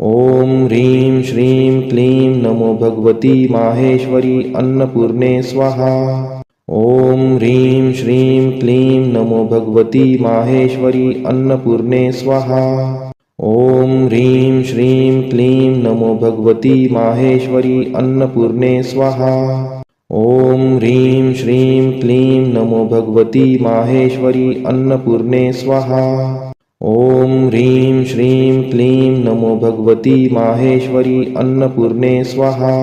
ॐ ह्रीं श्रीं क्लीं नमो भगवती माहेश्वरी अन्नपूर्णे स्वाहा। ॐ ह्रीं श्रीं क्लीं नमो भगवती माहेश्वरी अन्नपूर्णे स्वाहा। ॐ ह्रीं श्रीं क्लीं नमो भगवती माहेश्वरी अन्नपूर्णे स्वाहा। ॐ ह्रीं श्रीं क्लीं नमो भगवती माहेश्वरी अन्नपूर्णे स्वाहा। ॐ ह्रीं श्रीं क्लीं नमो भगवती माहेश्वरी अन्नपूर्णे स्वाहा।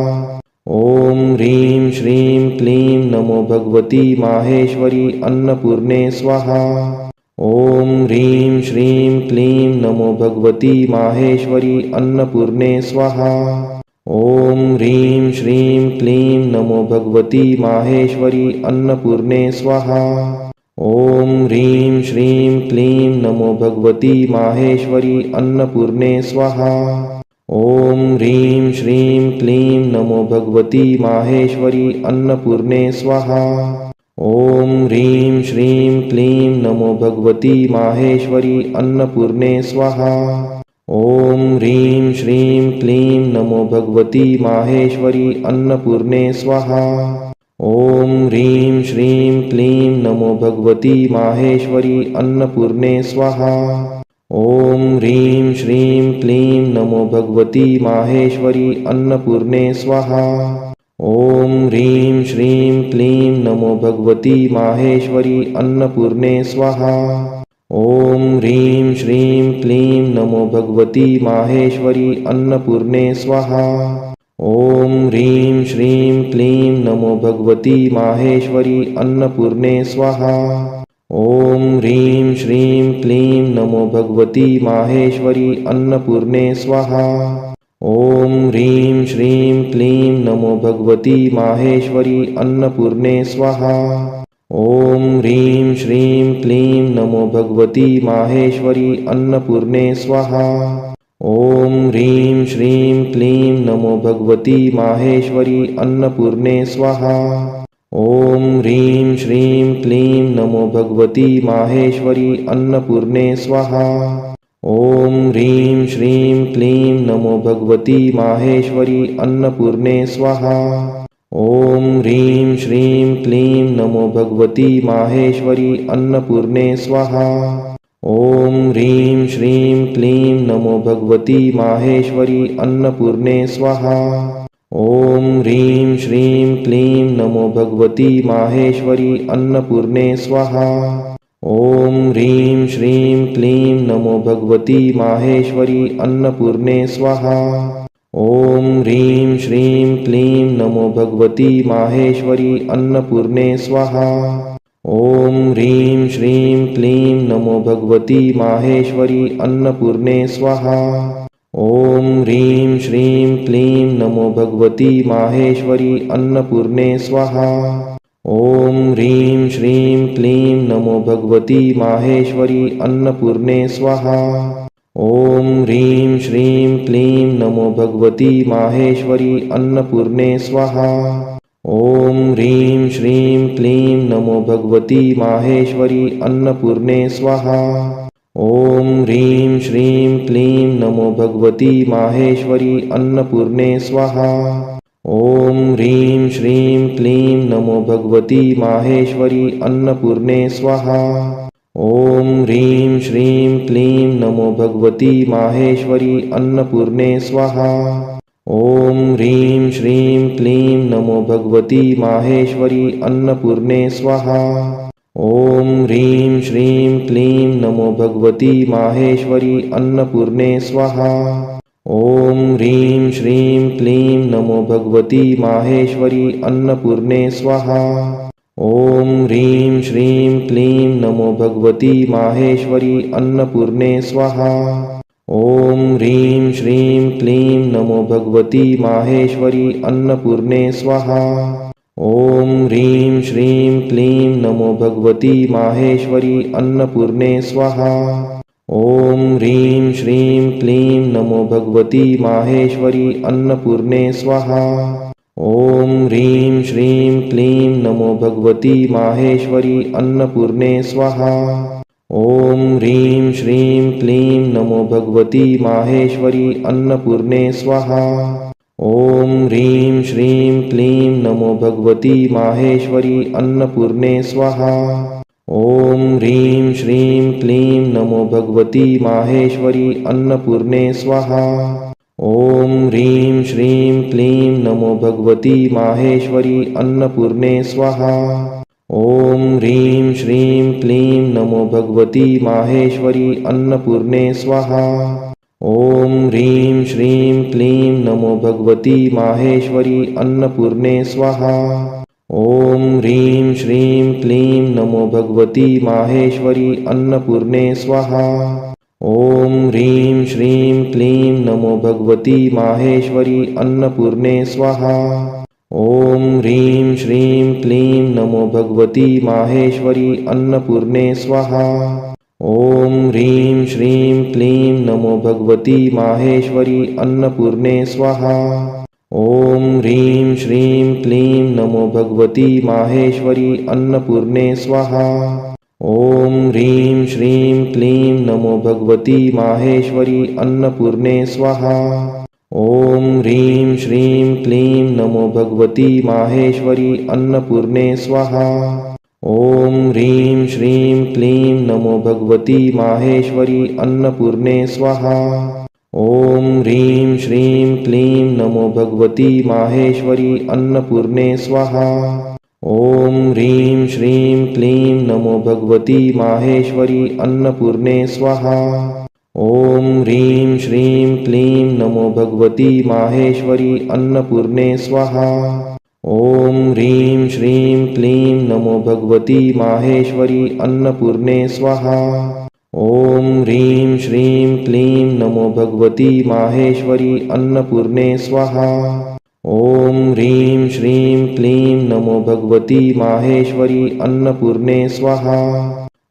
ॐ ह्रीं श्रीं क्लीं नमो भगवती माहेश्वरी अन्नपूर्णे स्वाहा। ॐ ह्रीं श्रीं क्लीं नमो भगवती माहेश्वरी अन्नपूर्णे स्वाहा। ॐ ह्रीं श्रीं क्लीं नमो भगवती माहेश्वरी अन्नपूर्णे स्वाहा। ॐ ह्रीं श्रीं क्लीं नमो भगवती माहेश्वरी अन्नपूर्णे स्वाहा। ॐ ह्रीं श्रीं क्लीं नमो भगवती माहेश्वरी अन्नपूर्णे स्वाहा। ॐ ह्रीं श्रीं क्लीं नमो भगवती माहेश्वरी अन्नपूर्णे स्वाहा। ॐ ह्रीं श्रीं क्लीं नमो भगवती माहेश्वरी अन्नपूर्णे स्वाहा। ॐ ह्रीं श्रीं क्लीं नमो भगवती माहेश्वरी अन्नपूर्णे स्वाहा। ॐ ह्रीं श्रीं क्लीं नमो भगवती माहेश्वरी अन्नपूर्णे स्वाहा। ॐ ह्रीं श्रीं क्लीं नमो भगवती माहेश्वरी अन्नपूर्णे स्वाहा। ॐ ह्रीं श्रीं क्लीं नमो भगवती माहेश्वरी अन्नपूर्णे स्वाहा। ॐ ह्रीं श्रीं क्लीं नमो भगवती माहेश्वरी अन्नपूर्णे स्वाहा। ॐ ह्रीं श्रीं क्लीं नमो भगवती माहेश्वरी अन्नपूर्णे स्वाहा। ॐ ह्रीं श्रीं क्लीं नमो भगवती माहेश्वरी अन्नपूर्णे स्वाहा। ॐ ह्रीं श्रीं क्लीं नमो भगवती माहेश्वरी अन्नपूर्णे स्वाहा। ॐ ह्रीं श्रीं क्लीं नमो भगवती माहेश्वरी अन्नपूर्णे स्वाहा। ॐ ह्रीं श्रीं क्लीं नमो भगवती माहेश्वरी अन्नपूर्णे स्वाहा। ॐ ह्रीं श्रीं क्लीं नमो भगवती माहेश्वरी अन्नपूर्णे स्वाहा। ॐ ह्रीं श्रीं क्लीं नमो भगवती माहेश्वरी अन्नपूर्णे स्वाहा। ॐ ह्रीं श्रीं क्लीं नमो भगवती माहेश्वरी अन्नपूर्णे स्वाहा। ॐ ह्रीं श्रीं क्लीं नमो भगवती माहेश्वरी अन्नपूर्णे स्वाहा। ॐ ह्रीं श्रीं क्लीं नमो भगवती माहेश्वरी अन्नपूर्णे स्वाहा। ॐ ह्रीं श्रीं क्लीं नमो भगवती माहेश्वरी अन्नपूर्णे स्वाहा। ॐ ह्रीं श्रीं क्लीं नमो भगवती माहेश्वरी अन्नपूर्णे स्वाहा। ॐ ह्रीं श्रीं क्लीं नमो भगवती माहेश्वरी अन्नपूर्णे स्वाहा। ॐ ह्रीं श्रीं क्लीं नमो भगवती माहेश्वरी अन्नपूर्णे स्वाहा। ॐ ह्रीं श्रीं क्लीं नमो भगवती माहेश्वरी अन्नपूर्णे स्वाहा। ॐ ह्रीं श्रीं क्लीं नमो भगवती माहेश्वरी अन्नपूर्णे स्वाहा। ॐ ह्रीं श्रीं क्लीं नमो भगवती माहेश्वरी अन्नपूर्णे स्वाहा। ॐ ह्रीं श्रीं क्लीं नमो भगवती माहेश्वरी अन्नपूर्णे स्वाहा। ॐ ह्रीं श्रीं क्लीं नमो भगवती माहेश्वरी अन्नपूर्णे स्वाहा। ॐ ह्रीं श्रीं क्लीं नमो भगवती माहेश्वरी अन्नपूर्णे स्वाहा। ॐ ह्रीं श्रीं क्लीं नमो भगवती माहेश्वरी अन्नपूर्णे स्वाहा। ॐ ह्रीं श्रीं क्लीं नमो भगवती माहेश्वरी अन्नपूर्णे स्वाहा। ॐ ह्रीं श्रीं क्लीं नमो भगवती माहेश्वरी अन्नपूर्णे स्वाहा। ॐ ह्रीं श्रीं क्लीं नमो भगवती माहेश्वरी अन्नपूर्णे स्वाहा। ॐ ह्रीं श्रीं क्लीं नमो भगवती माहेश्वरी अन्नपूर्णे स्वाहा। ॐ ह्रीं श्रीं क्लीं नमो भगवती माहेश्वरी अन्नपूर्णे स्वाहा। ॐ ह्रीं श्रीं क्लीं नमो भगवती माहेश्वरी अन्नपूर्णे स्वाहा। ॐ ह्रीं श्रीं क्लीं नमो भगवती माहेश्वरी अन्नपूर्णे स्वाहा। ॐ ह्रीं श्रीं क्लीं नमो भगवती माहेश्वरी अन्नपूर्णे स्वाहा। ॐ ह्रीं श्रीं क्लीं नमो भगवती माहेश्वरी अन्नपूर्णे स्वाहा। ॐ ह्रीं श्रीं क्लीं नमो भगवती माहेश्वरी अन्नपूर्णे स्वाहा। ॐ ह्रीं श्रीं क्लीं नमो भगवती माहेश्वरी अन्नपूर्णे स्वाहा। ॐ ह्रीं श्रीं क्लीं नमो भगवती माहेश्वरी अन्नपूर्णे स्वाहा। ॐ ह्रीं श्रीं क्लीं नमो भगवती माहेश्वरी अन्नपूर्णे स्वाहा। ॐ ह्रीं श्रीं क्लीं नमो भगवती माहेश्वरी अन्नपूर्णे स्वाहा। ॐ ह्रीं श्रीं क्लीं नमो भगवती माहेश्वरी अन्नपूर्णे स्वाहा। ॐ ह्रीं श्रीं क्लीं नमो भगवती माहेश्वरी अन्नपूर्णे स्वाहा। ॐ ह्रीं श्रीं क्लीं नमो भगवती माहेश्वरी अन्नपूर्णे स्वाहा। ॐ ह्रीं श्रीं क्लीं नमो भगवती माहेश्वरी अन्नपूर्णे स्वाहा। ॐ ह्रीं श्रीं क्लीं नमो भगवती माहेश्वरी अन्नपूर्णे स्वाहा। ॐ ह्रीं श्रीं क्लीं नमो भगवती माहेश्वरी अन्नपूर्णे स्वाहा। ॐ ह्रीं श्रीं क्लीं नमो भगवती माहेश्वरी अन्नपूर्णे स्वाहा। ॐ ह्रीं श्रीं क्लीं नमो भगवती माहेश्वरी अन्नपूर्णे स्वाहा। ॐ ह्रीं श्रीं क्लीं नमो भगवती माहेश्वरी अन्नपूर्णे स्वाहा। ॐ ह्रीं श्रीं क्लीं नमो भगवती माहेश्वरी अन्नपूर्णे स्वाहा। ॐ ह्रीं श्रीं क्लीं नमो भगवती माहेश्वरी अन्नपूर्णे स्वाहा। ॐ ह्रीं श्रीं क्लीं नमो भगवती माहेश्वरी अन्नपूर्णे स्वाहा।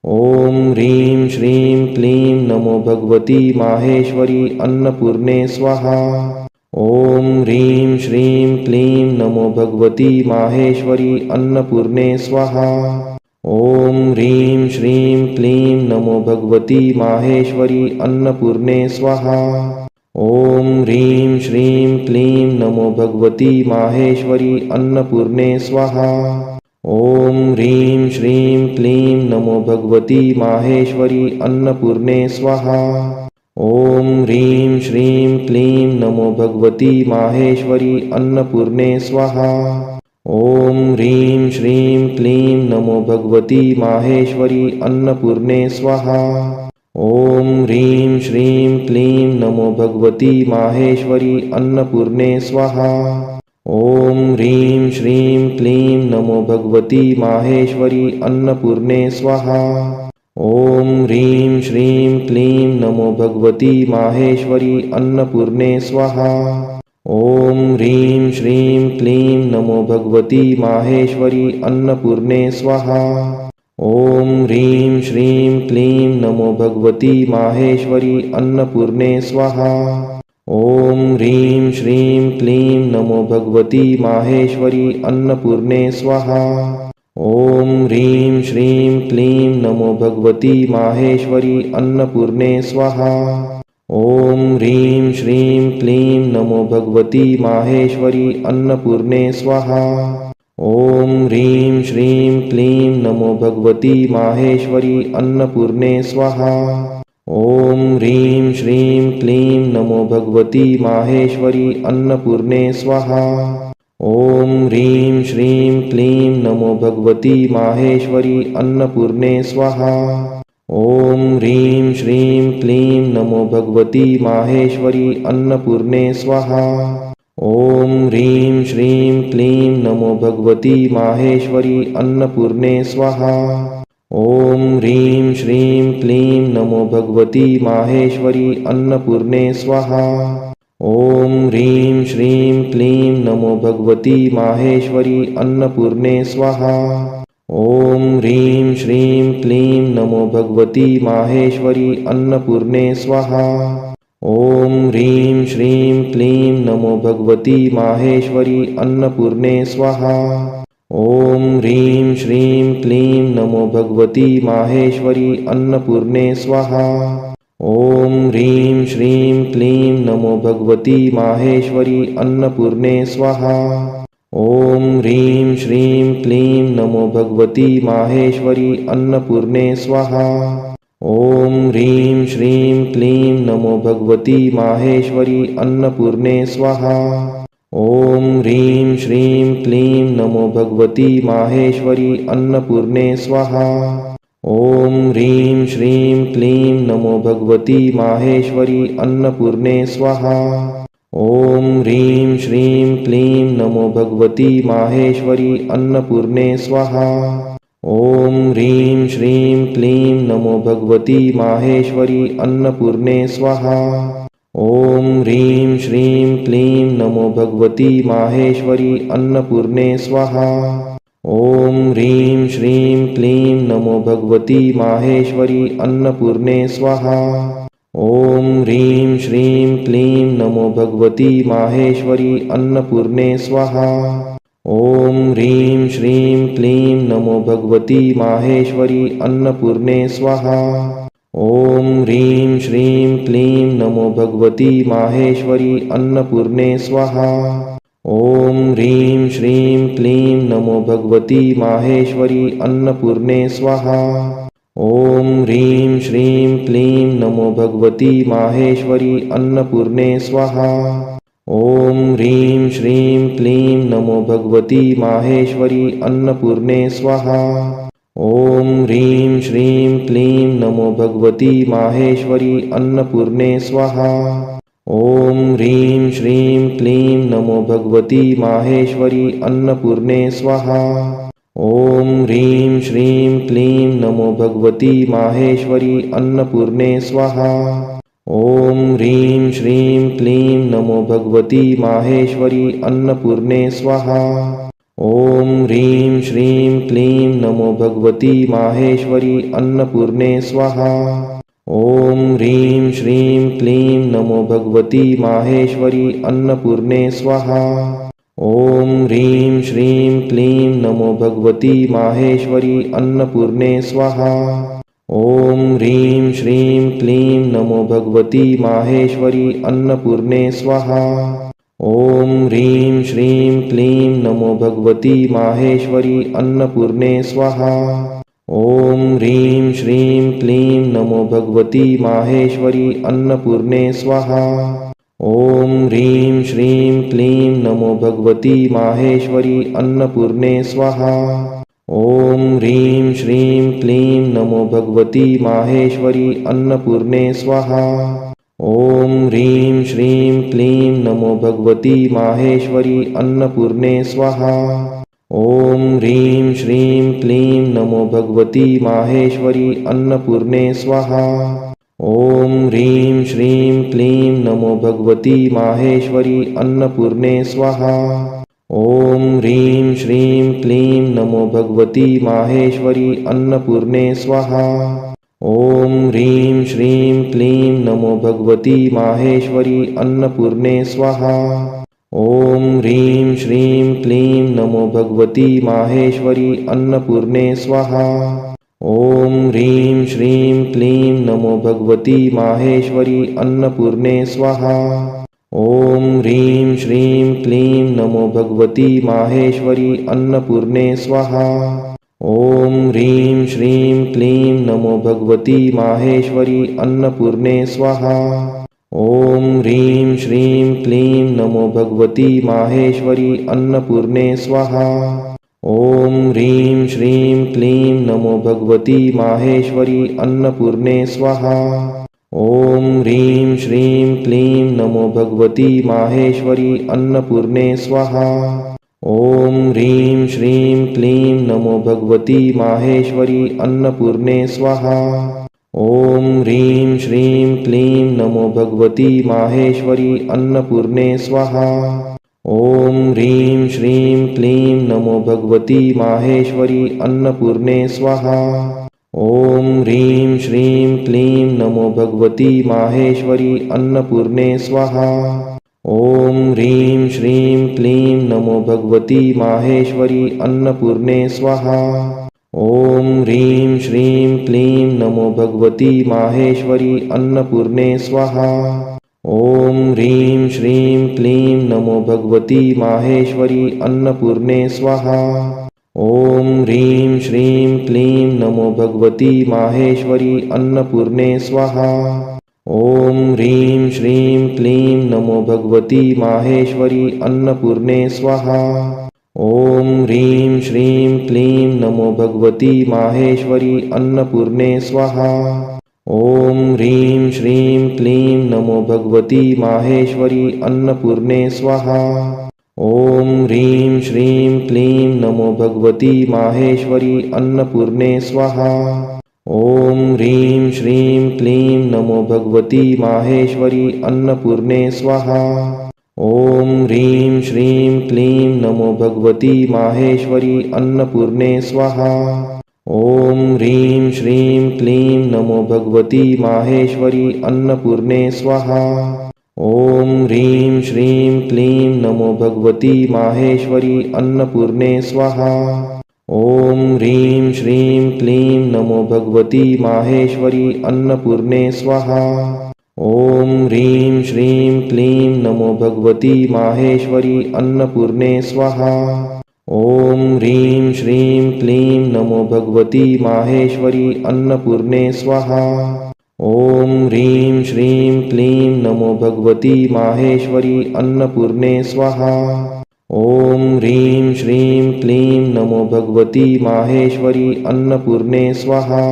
ॐ ह्रीं श्रीं क्लीं नमो भगवती माहेश्वरी अन्नपूर्णे स्वाहा। ॐ ह्रीं श्रीं क्लीं नमो भगवती माहेश्वरी अन्नपूर्णे स्वाहा। ॐ ह्रीं श्रीं क्लीं नमो भगवती माहेश्वरी अन्नपूर्णे स्वाहा। ॐ ह्रीं श्रीं क्लीं नमो भगवती माहेश्वरी अन्नपूर्णे स्वाहा। ॐ ह्रीं श्रीं क्लीं नमो भगवती माहेश्वरी अन्नपूर्णे स्वाहा। ॐ ह्रीं श्रीं क्लीं नमो भगवती माहेश्वरी अन्नपूर्णे स्वाहा। ॐ ह्रीं श्रीं क्लीं नमो भगवती माहेश्वरी अन्नपूर्णे स्वाहा। ॐ ह्रीं श्रीं क्लीं नमो भगवती माहेश्वरी अन्नपूर्णे स्वाहा। ॐ ह्रीं श्रीं क्लीं नमो भगवती माहेश्वरी अन्नपूर्णे स्वाहा। ॐ ह्रीं श्रीं क्लीं नमो भगवती माहेश्वरी अन्नपूर्णे स्वाहा। ॐ ह्रीं श्रीं क्लीं नमो भगवती माहेश्वरी अन्नपूर्णे स्वाहा। ॐ ह्रीं श्रीं क्लीं नमो भगवती माहेश्वरी अन्नपूर्णे स्वाहा। ॐ ह्रीं श्रीं क्लीं नमो भगवती माहेश्वरी अन्नपूर्णे स्वाहा। ॐ ह्रीं श्रीं क्लीं नमो भगवती माहेश्वरी अन्नपूर्णे स्वाहा। ॐ ह्रीं श्रीं क्लीं नमो भगवती माहेश्वरी अन्नपूर्णे स्वाहा। ॐ ह्रीं श्रीं क्लीं नमो भगवती माहेश्वरी अन्नपूर्णे स्वाहा। ॐ ह्रीं श्रीं क्लीं नमो भगवती माहेश्वरी अन्नपूर्णे स्वाहा। ॐ ह्रीं श्रीं क्लीं नमो भगवती माहेश्वरी अन्नपूर्णे स्वाहा। ॐ ह्रीं श्रीं क्लीं नमो भगवती माहेश्वरी अन्नपूर्णे स्वाहा। ॐ ह्रीं श्रीं क्लीं नमो भगवती माहेश्वरी अन्नपूर्णे स्वाहा। ॐ ह्रीं श्रीं क्लीं नमो भगवती माहेश्वरी अन्नपूर्णे स्वाहा। ॐ ह्रीं श्रीं क्लीं नमो भगवती माहेश्वरी अन्नपूर्णे स्वाहा। ॐ ह्रीं श्रीं क्लीं नमो भगवती माहेश्वरी अन्नपूर्णे स्वाहा। ॐ ह्रीं श्रीं क्लीं नमो भगवती माहेश्वरी अन्नपूर्णे स्वाहा। ॐ ह्रीं श्रीं क्लीं नमो भगवती माहेश्वरी अन्नपूर्णे स्वाहा। ॐ ह्रीं श्रीं क्लीं नमो भगवती माहेश्वरी अन्नपूर्णे स्वाहा। ॐ ह्रीं श्रीं क्लीं नमो भगवती माहेश्वरी अन्नपूर्णे स्वाहा। ॐ ह्रीं श्रीं क्लीं नमो भगवती माहेश्वरी अन्नपूर्णे स्वाहा। ॐ ह्रीं श्रीं क्लीं नमो भगवती माहेश्वरी अन्नपूर्णे स्वाहा। ॐ ह्रीं श्रीं क्लीं नमो भगवती माहेश्वरी अन्नपूर्णे स्वाहा। ॐ ह्रीं श्रीं क्लीं नमो भगवती माहेश्वरी अन्नपूर्णे स्वाहा। ॐ ह्रीं श्रीं क्लीं नमो भगवती माहेश्वरी अन्नपूर्णे स्वाहा। ॐ ह्रीं श्रीं क्लीं नमो भगवती माहेश्वरी अन्नपूर्णे स्वाहा। ॐ ह्रीं श्रीं क्लीं नमो भगवती माहेश्वरी अन्नपूर्णे स्वाहा। ॐ ह्रीं श्रीं क्लीं नमो भगवती माहेश्वरी अन्नपूर्णे स्वाहा। ॐ ह्रीं श्रीं क्लीं नमो भगवती माहेश्वरी अन्नपूर्णे स्वाहा। ॐ ह्रीं श्रीं क्लीं नमो भगवती माहेश्वरी अन्नपूर्णे स्वाहा। ॐ ह्रीं श्रीं क्लीं नमो भगवती माहेश्वरी अन्नपूर्णे स्वाहा। ॐ ह्रीं श्रीं क्लीं नमो भगवती माहेश्वरी अन्नपूर्णे स्वाहा। ॐ ह्रीं श्रीं क्लीं नमो भगवती माहेश्वरी अन्नपूर्णे स्वाहा। ॐ ह्रीं श्रीं क्लीं नमो भगवती माहेश्वरी अन्नपूर्णे स्वाहा। ॐ ह्रीं श्रीं क्लीं नमो भगवती माहेश्वरी अन्नपूर्णे स्वाहा। ॐ ह्रीं श्रीं क्लीं नमो भगवती माहेश्वरी अन्नपूर्णे स्वाहा। ॐ ह्रीं श्रीं क्लीं नमो भगवती माहेश्वरी अन्नपूर्णे स्वाहा। ॐ ह्रीं श्रीं क्लीं नमो भगवती माहेश्वरी अन्नपूर्णे स्वाहा। ॐ ह्रीं श्रीं क्लीं नमो भगवती माहेश्वरी अन्नपूर्णे स्वाहा। ॐ ह्रीं श्रीं क्लीं नमो भगवती माहेश्वरी अन्नपूर्णे स्वाहा। ॐ ह्रीं श्रीं क्लीं नमो भगवती माहेश्वरी अन्नपूर्णे स्वाहा। ॐ ह्रीं श्रीं क्लीं नमो भगवती माहेश्वरी अन्नपूर्णे स्वाहा। ॐ ह्रीं श्रीं क्लीं नमो भगवती माहेश्वरी अन्नपूर्णे स्वाहा। ॐ ह्रीं श्रीं क्लीं नमो भगवती माहेश्वरी अन्नपूर्णे स्वाहा। ॐ ह्रीं श्रीं क्लीं नमो भगवती माहेश्वरी अन्नपूर्णे स्वाहा। ॐ ह्रीं श्रीं क्लीं नमो भगवती माहेश्वरी अन्नपूर्णे स्वाहा। ॐ ह्रीं श्रीं क्लीं नमो भगवती माहेश्वरी अन्नपूर्णे स्वाहा। ॐ ह्रीं श्रीं क्लीं नमो भगवती माहेश्वरी अन्नपूर्णे स्वाहा। ॐ ह्रीं श्रीं क्लीं नमो भगवती माहेश्वरी अन्नपूर्णे स्वाहा। ॐ ह्रीं श्रीं क्लीं नमो भगवती माहेश्वरी अन्नपूर्णे स्वाहा। ॐ ह्रीं श्रीं क्लीं नमो भगवती माहेश्वरी अन्नपूर्णे स्वाहा। ॐ ह्रीं श्रीं क्लीं नमो भगवती माहेश्वरी अन्नपूर्णे स्वाहा। ॐ ह्रीं श्रीं क्लीं नमो भगवती माहेश्वरी अन्नपूर्णे स्वाहा। ॐ ह्रीं श्रीं क्लीं नमो भगवती माहेश्वरी अन्नपूर्णे स्वाहा। ॐ ह्रीं श्रीं क्लीं नमो भगवती माहेश्वरी अन्नपूर्णे स्वाहा। ॐ ह्रीं श्रीं क्लीं नमो भगवती माहेश्वरी अन्नपूर्णे स्वाहा। ॐ ह्रीं श्रीं क्लीं नमो भगवती माहेश्वरी अन्नपूर्णे स्वाहा। ॐ ह्रीं श्रीं क्लीं नमो भगवती माहेश्वरी अन्नपूर्णे स्वाहा। ॐ ह्रीं श्रीं क्लीं नमो भगवती माहेश्वरी अन्नपूर्णे स्वाहा। ॐ ह्रीं श्रीं क्लीं नमो भगवती माहेश्वरी अन्नपूर्णे स्वाहा। ॐ ह्रीं श्रीं क्लीं नमो भगवती माहेश्वरी अन्नपूर्णे स्वाहा। ॐ ह्रीं श्रीं क्लीं नमो भगवती माहेश्वरी अन्नपूर्णे स्वाहा। ॐ ह्रीं श्रीं क्लीं नमो भगवती माहेश्वरी अन्नपूर्णे स्वाहा। ॐ ह्रीं श्रीं क्लीं नमो भगवती माहेश्वरी अन्नपूर्णे स्वाहा। ॐ ह्रीं श्रीं क्लीं नमो भगवती माहेश्वरी अन्नपूर्णे स्वाहा। ॐ ह्रीं श्रीं क्लीं नमो भगवती माहेश्वरी अन्नपूर्णे स्वाहा। ॐ ह्रीं श्रीं क्लीं नमो भगवती माहेश्वरी अन्नपूर्णे स्वाहा। ॐ ह्रीं श्रीं क्लीं नमो भगवती माहेश्वरी अन्नपूर्णे स्वाहा। ॐ ह्रीं श्रीं क्लीं नमो भगवती माहेश्वरी अन्नपूर्णे स्वाहा। ॐ ह्रीं श्रीं क्लीं नमो भगवती माहेश्वरी अन्नपूर्णे स्वाहा। ॐ ह्रीं श्रीं क्लीं नमो भगवती माहेश्वरी अन्नपूर्णे स्वाहा। ॐ ह्रीं श्रीं क्लीं नमो भगवती माहेश्वरी अन्नपूर्णे स्वाहा। ॐ ह्रीं श्रीं क्लीं नमो भगवती माहेश्वरी अन्नपूर्णे स्वाहा। ॐ ह्रीं श्रीं क्लीं नमो भगवती माहेश्वरी अन्नपूर्णे स्वाहा। ॐ ह्रीं श्रीं क्लीं नमो भगवती माहेश्वरी अन्नपूर्णे स्वाहा। ॐ ह्रीं श्रीं क्लीं नमो भगवती माहेश्वरी अन्नपूर्णे स्वाहा। ॐ ह्रीं श्रीं क्लीं नमो भगवती माहेश्वरी अन्नपूर्णे स्वाहा। ॐ ह्रीं श्रीं क्लीं नमो भगवती माहेश्वरी अन्नपूर्णे स्वाहा।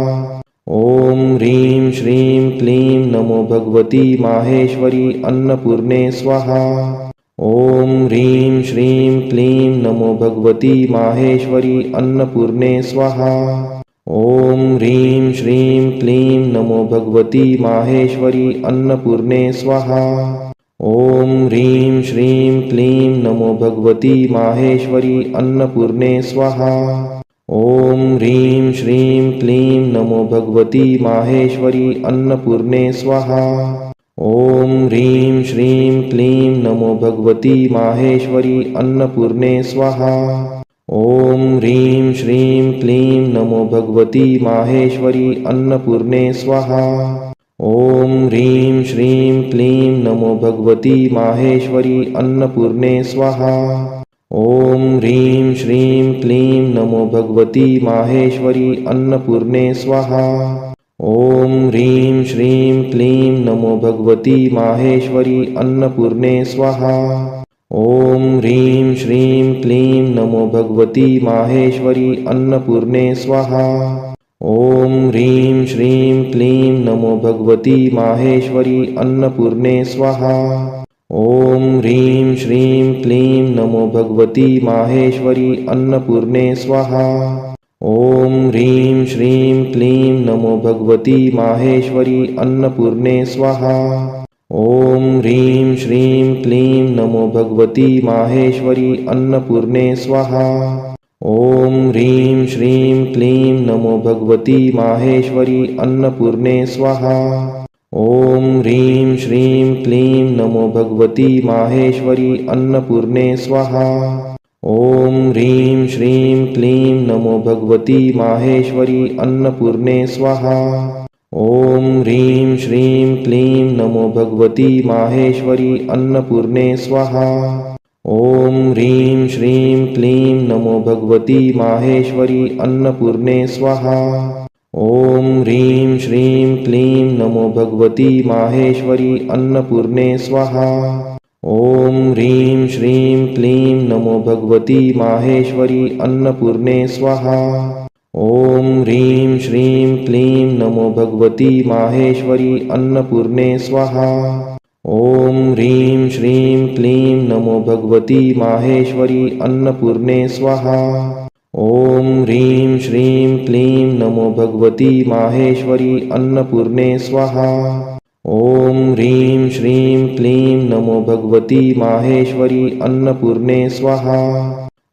ॐ ह्रीं श्रीं क्लीं नमो भगवती माहेश्वरी अन्नपूर्णे स्वाहा। ॐ ह्रीं श्रीं क्लीं नमो भगवती माहेश्वरी अन्नपूर्णे स्वाहा। ॐ ह्रीं श्रीं क्लीं नमो भगवती माहेश्वरी अन्नपूर्णे स्वाहा। ॐ ह्रीं श्रीं क्लीं नमो भगवती माहेश्वरी अन्नपूर्णे स्वाहा। ॐ ह्रीं श्रीं क्लीं नमो भगवती माहेश्वरी अन्नपूर्णे स्वाहा। ॐ ह्रीं श्रीं क्लीं नमो भगवती माहेश्वरी अन्नपूर्णे स्वाहा। ॐ ह्रीं श्रीं क्लीं नमो भगवती माहेश्वरी अन्नपूर्णे स्वाहा। ॐ ह्रीं श्रीं क्लीं नमो भगवती माहेश्वरी अन्नपूर्णे स्वाहा। ॐ ह्रीं श्रीं क्लीं नमो भगवती माहेश्वरी अन्नपूर्णे स्वाहा। ॐ ह्रीं श्रीं क्लीं नमो भगवती माहेश्वरी अन्नपूर्णे स्वाहा। ॐ ह्रीं श्रीं क्लीं नमो भगवती माहेश्वरी अन्नपूर्णे स्वाहा। ॐ ह्रीं श्रीं क्लीं नमो भगवती माहेश्वरी अन्नपूर्णे स्वाहा। ॐ ह्रीं श्रीं क्लीं नमो भगवती माहेश्वरी अन्नपूर्णे स्वाहा। ॐ ह्रीं श्रीं क्लीं नमो भगवती माहेश्वरी अन्नपूर्णे स्वाहा। ॐ ह्रीं श्रीं क्लीं नमो भगवती माहेश्वरी अन्नपूर्णे स्वाहा। ॐ ह्रीं श्रीं क्लीं नमो भगवती माहेश्वरी अन्नपूर्णे स्वाहा। ॐ ह्रीं श्रीं क्लीं नमो भगवती माहेश्वरी अन्नपूर्णे स्वाहा। ॐ ह्रीं श्रीं क्लीं नमो भगवती माहेश्वरी अन्नपूर्णे स्वाहा। ॐ ह्रीं श्रीं क्लीं नमो भगवती माहेश्वरी अन्नपूर्णे स्वाहा। ॐ ह्रीं श्रीं क्लीं नमो भगवती माहेश्वरी अन्नपूर्णे स्वाहा। ॐ ह्रीं श्रीं क्लीं नमो भगवती माहेश्वरी अन्नपूर्णे स्वाहा। ॐ ह्रीं श्रीं क्लीं नमो भगवती माहेश्वरी अन्नपूर्णे स्वाहा। ॐ ह्रीं श्रीं क्लीं नमो भगवती माहेश्वरी अन्नपूर्णे स्वाहा। ॐ ह्रीं श्रीं क्लीं नमो भगवती माहेश्वरी अन्नपूर्णे स्वाहा। ॐ ह्रीं श्रीं क्लीं नमो भगवती माहेश्वरी अन्नपूर्णे स्वाहा। ॐ ह्रीं श्रीं क्लीं नमो भगवती माहेश्वरी अन्नपूर्णे स्वाहा।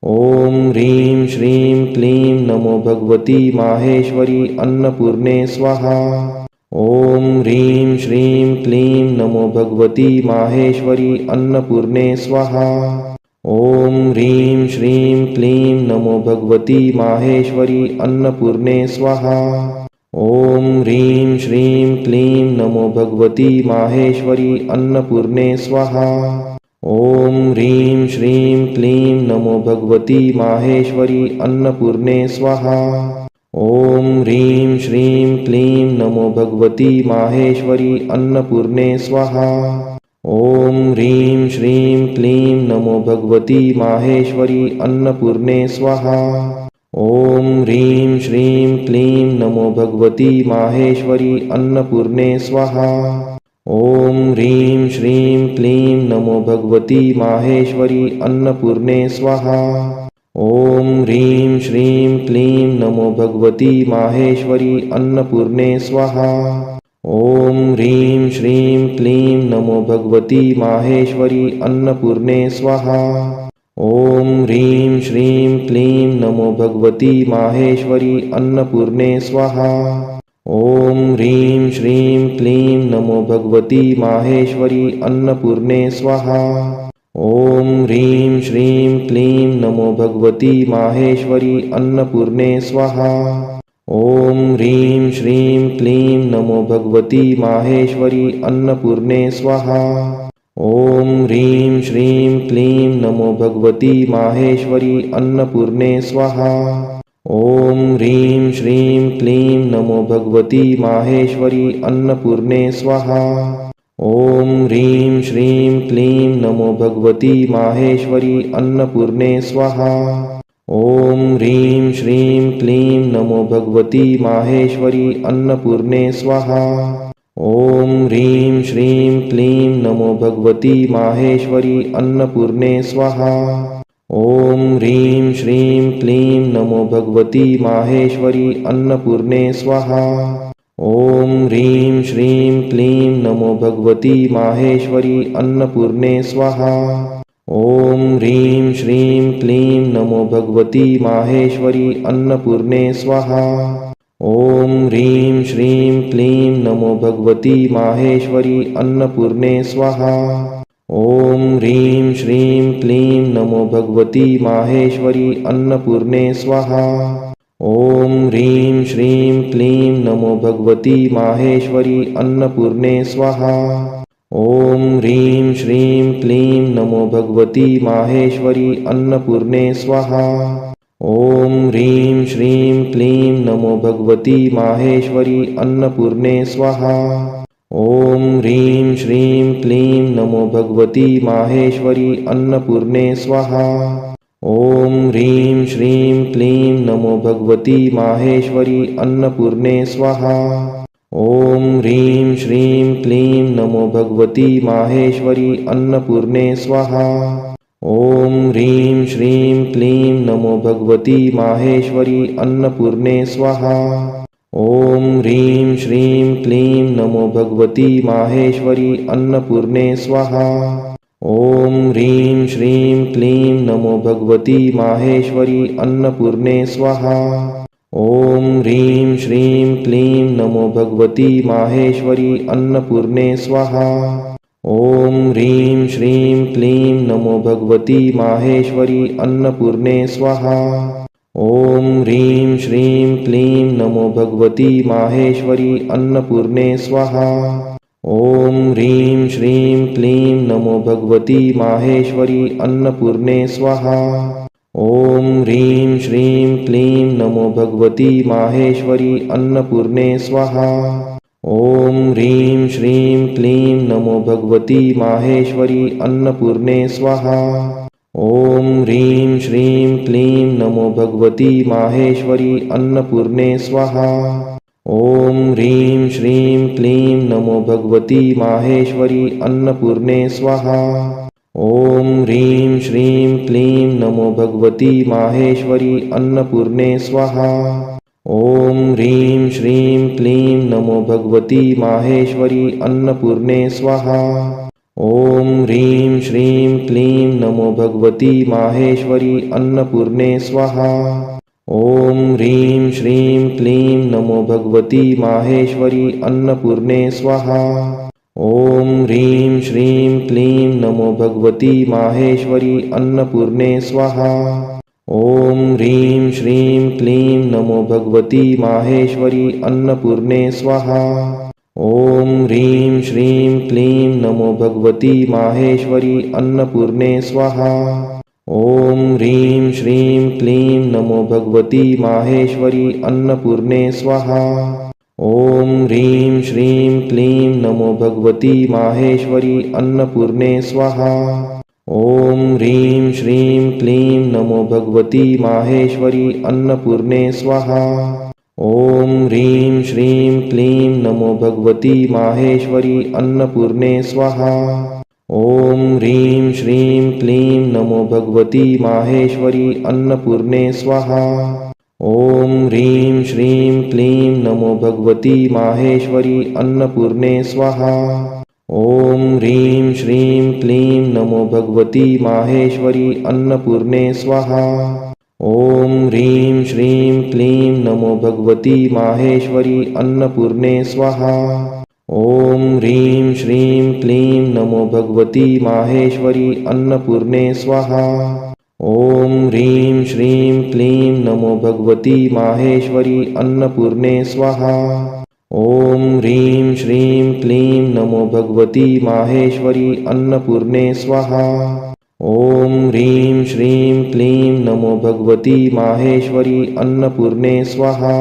ॐ ह्रीं श्रीं क्लीं नमो भगवती माहेश्वरी अन्नपूर्णे स्वाहा। ॐ ह्रीं श्रीं क्लीं नमो भगवती माहेश्वरी अन्नपूर्णे स्वाहा। ॐ ह्रीं श्रीं क्लीं नमो भगवती माहेश्वरी अन्नपूर्णे स्वाहा। ॐ ह्रीं श्रीं क्लीं नमो भगवती माहेश्वरी अन्नपूर्णे स्वाहा। ॐ ह्रीं श्रीं क्लीं नमो भगवती माहेश्वरी अन्नपूर्णे स्वाहा। ॐ ह्रीं श्रीं क्लीं नमो भगवती माहेश्वरी अन्नपूर्णे स्वाहा। ॐ ह्रीं श्रीं क्लीं नमो भगवती माहेश्वरी अन्नपूर्णे स्वाहा। ॐ ह्रीं श्रीं क्लीं नमो भगवती माहेश्वरी अन्नपूर्णे स्वाहा। ॐ ह्रीं श्रीं क्लीं नमो भगवती माहेश्वरी अन्नपूर्णे स्वाहा। ॐ ह्रीं श्रीं क्लीं नमो भगवती माहेश्वरी अन्नपूर्णे स्वाहा। ॐ ह्रीं श्रीं क्लीं नमो भगवती माहेश्वरी अन्नपूर्णे स्वाहा। ॐ ह्रीं श्रीं क्लीं नमो भगवती माहेश्वरी अन्नपूर्णे स्वाहा। ॐ ह्रीं श्रीं क्लीं नमो भगवती माहेश्वरी अन्नपूर्णे स्वाहा। ॐ ह्रीं श्रीं क्लीं नमो भगवती माहेश्वरी अन्नपूर्णे स्वाहा। ॐ ह्रीं श्रीं क्लीं नमो भगवती माहेश्वरी अन्नपूर्णे स्वाहा। ॐ ह्रीं श्रीं क्लीं नमो भगवती माहेश्वरी अन्नपूर्णे स्वाहा। ॐ ह्रीं श्रीं क्लीं नमो भगवती माहेश्वरी अन्नपूर्णे स्वाहा। ॐ ह्रीं श्रीं क्लीं नमो भगवती माहेश्वरी अन्नपूर्णे स्वाहा। ॐ ह्रीं श्रीं क्लीं नमो भगवती माहेश्वरी अन्नपूर्णे स्वाहा। ॐ ह्रीं श्रीं क्लीं नमो भगवती माहेश्वरी अन्नपूर्णे स्वाहा। ॐ ह्रीं श्रीं क्लीं नमो भगवती माहेश्वरी अन्नपूर्णे स्वाहा। ॐ ह्रीं श्रीं क्लीं नमो भगवती माहेश्वरी अन्नपूर्णे स्वाहा। ॐ ह्रीं श्रीं क्लीं नमो भगवती माहेश्वरी अन्नपूर्णे स्वाहा। ॐ ह्रीं श्रीं क्लीं नमो भगवती माहेश्वरी अन्नपूर्णे स्वाहा। ॐ ह्रीं श्रीं क्लीं नमो भगवती माहेश्वरी अन्नपूर्णे स्वाहा। ॐ ह्रीं श्रीं क्लीं नमो भगवती माहेश्वरी अन्नपूर्णे स्वाहा। ॐ ह्रीं श्रीं क्लीं नमो भगवती माहेश्वरी अन्नपूर्णे स्वाहा। ॐ ह्रीं श्रीं क्लीं नमो भगवती माहेश्वरी अन्नपूर्णे स्वाहा। ॐ ह्रीं श्रीं क्लीं नमो भगवती माहेश्वरी अन्नपूर्णे स्वाहा। ॐ ह्रीं श्रीं क्लीं नमो भगवती माहेश्वरी अन्नपूर्णे स्वाहा। ॐ ह्रीं श्रीं क्लीं नमो भगवती माहेश्वरी अन्नपूर्णे स्वाहा। ॐ ह्रीं श्रीं क्लीं नमो भगवती माहेश्वरी अन्नपूर्णे स्वाहा। ॐ ह्रीं श्रीं क्लीं नमो भगवती माहेश्वरी अन्नपूर्णे स्वाहा। ॐ ह्रीं श्रीं क्लीं नमो भगवती माहेश्वरी अन्नपूर्णे स्वाहा। ॐ ह्रीं श्रीं क्लीं नमो भगवती माहेश्वरी अन्नपूर्णे स्वाहा। ॐ ह्रीं श्रीं क्लीं नमो भगवती माहेश्वरी अन्नपूर्णे स्वाहा। ॐ ह्रीं श्रीं क्लीं नमो भगवती माहेश्वरी अन्नपूर्णे स्वाहा। ॐ ह्रीं श्रीं क्लीं नमो भगवती माहेश्वरी अन्नपूर्णे स्वाहा। ॐ ह्रीं श्रीं क्लीं नमो भगवती माहेश्वरी अन्नपूर्णे स्वाहा। ॐ ह्रीं श्रीं क्लीं नमो भगवती माहेश्वरी अन्नपूर्णे स्वाहा। ॐ ह्रीं श्रीं क्लीं नमो भगवती माहेश्वरी अन्नपूर्णे स्वाहा। ॐ ह्रीं श्रीं क्लीं नमो भगवती माहेश्वरी अन्नपूर्णे स्वाहा। ॐ ह्रीं श्रीं क्लीं नमो भगवती माहेश्वरी अन्नपूर्णे स्वाहा। ॐ ह्रीं श्रीं क्लीं नमो भगवती माहेश्वरी अन्नपूर्णे स्वाहा। ॐ ह्रीं श्रीं क्लीं नमो भगवती माहेश्वरी अन्नपूर्णे स्वाहा। ॐ ह्रीं श्रीं क्लीं नमो भगवती माहेश्वरी अन्नपूर्णे स्वाहा। ॐ ह्रीं श्रीं क्लीं नमो भगवती माहेश्वरी अन्नपूर्णे स्वाहा। ॐ ह्रीं श्रीं क्लीं नमो भगवती माहेश्वरी अन्नपूर्णे स्वाहा। ॐ ह्रीं श्रीं क्लीं नमो भगवती माहेश्वरी अन्नपूर्णे स्वाहा। ॐ ह्रीं श्रीं क्लीं नमो भगवती माहेश्वरी अन्नपूर्णे स्वाहा। ॐ ह्रीं श्रीं क्लीं नमो भगवती माहेश्वरी अन्नपूर्णे स्वाहा। ॐ ह्रीं श्रीं क्लीं नमो भगवती माहेश्वरी अन्नपूर्णे स्वाहा। ॐ ह्रीं श्रीं क्लीं नमो भगवती माहेश्वरी अन्नपूर्णे स्वाहा। ॐ ह्रीं श्रीं क्लीं नमो भगवती माहेश्वरी अन्नपूर्णे स्वाहा। ॐ ह्रीं श्रीं क्लीं नमो भगवती माहेश्वरी अन्नपूर्णे स्वाहा। ॐ ह्रीं श्रीं क्लीं नमो भगवती माहेश्वरी अन्नपूर्णे स्वाहा। ॐ ह्रीं श्रीं क्लीं नमो भगवती माहेश्वरी अन्नपूर्णे स्वाहा। ॐ ह्रीं श्रीं क्लीं नमो भगवती माहेश्वरी अन्नपूर्णे स्वाहा। ॐ ह्रीं श्रीं क्लीं नमो भगवती माहेश्वरी अन्नपूर्णे स्वाहा। ॐ ह्रीं श्रीं क्लीं नमो भगवती माहेश्वरी अन्नपूर्णे स्वाहा। ॐ ह्रीं श्रीं क्लीं नमो भगवती माहेश्वरी अन्नपूर्णे स्वाहा।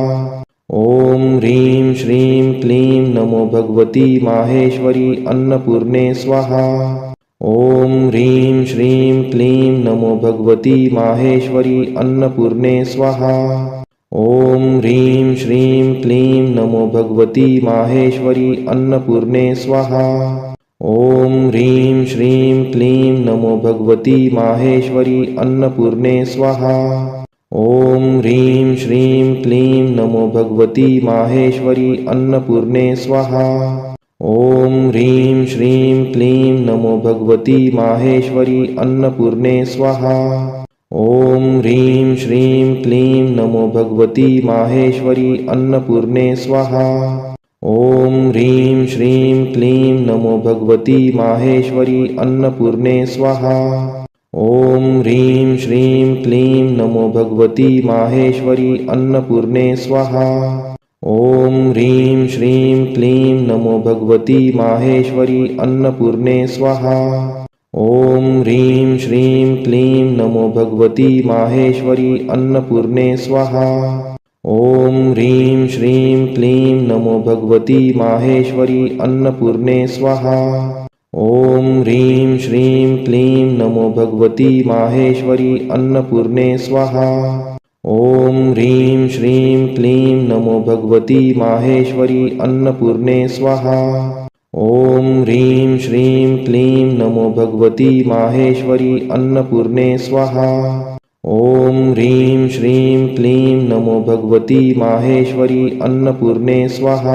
ॐ ह्रीं श्रीं क्लीं नमो भगवती माहेश्वरी अन्नपूर्णे स्वाहा। ॐ ह्रीं श्रीं क्लीं नमो भगवती माहेश्वरी अन्नपूर्णे स्वाहा। ॐ ह्रीं श्रीं क्लीं नमो भगवती माहेश्वरी अन्नपूर्णे स्वाहा। ॐ ह्रीं श्रीं क्लीं नमो भगवती माहेश्वरी अन्नपूर्णे स्वाहा। ॐ ह्रीं श्रीं क्लीं नमो भगवती माहेश्वरी अन्नपूर्णे स्वाहा। ॐ ह्रीं श्रीं क्लीं नमो भगवती माहेश्वरी अन्नपूर्णे स्वाहा। ॐ ह्रीं श्रीं क्लीं नमो भगवती माहेश्वरी अन्नपूर्णे स्वाहा। ॐ ह्रीं श्रीं क्लीं नमो भगवती माहेश्वरी अन्नपूर्णे स्वाहा। ॐ ह्रीं श्रीं क्लीं नमो भगवती माहेश्वरी अन्नपूर्णे स्वाहा। ॐ ह्रीं श्रीं क्लीं नमो भगवती माहेश्वरी अन्नपूर्णे स्वाहा। ॐ ह्रीं श्रीं क्लीं नमो भगवती माहेश्वरी अन्नपूर्णे स्वाहा। ॐ ह्रीं श्रीं क्लीं नमो भगवती माहेश्वरी अन्नपूर्णे स्वाहा। ॐ ह्रीं श्रीं क्लीं नमो भगवती माहेश्वरी अन्नपूर्णे स्वाहा। ॐ ह्रीं श्रीं क्लीं नमो भगवती माहेश्वरी अन्नपूर्णे स्वाहा। ॐ ह्रीं श्रीं क्लीं नमो भगवती माहेश्वरी अन्नपूर्णे स्वाहा। ॐ ह्रीं श्रीं क्लीं नमो भगवती माहेश्वरी अन्नपूर्णे स्वाहा।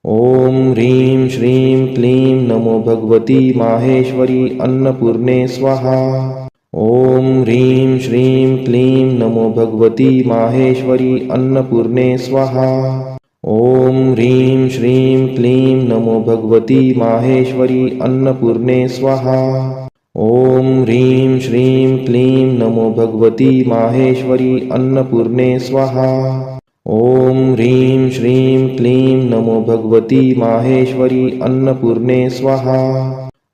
ॐ ह्रीं श्रीं क्लीं नमो भगवती माहेश्वरी अन्नपूर्णे स्वाहा। ॐ ह्रीं श्रीं क्लीं नमो भगवती माहेश्वरी अन्नपूर्णे स्वाहा। ॐ ह्रीं श्रीं क्लीं नमो भगवती माहेश्वरी अन्नपूर्णे स्वाहा। ॐ ह्रीं श्रीं क्लीं नमो भगवती माहेश्वरी अन्नपूर्णे स्वाहा। ॐ ह्रीं श्रीं क्लीं नमो भगवती माहेश्वरी अन्नपूर्णे स्वाहा।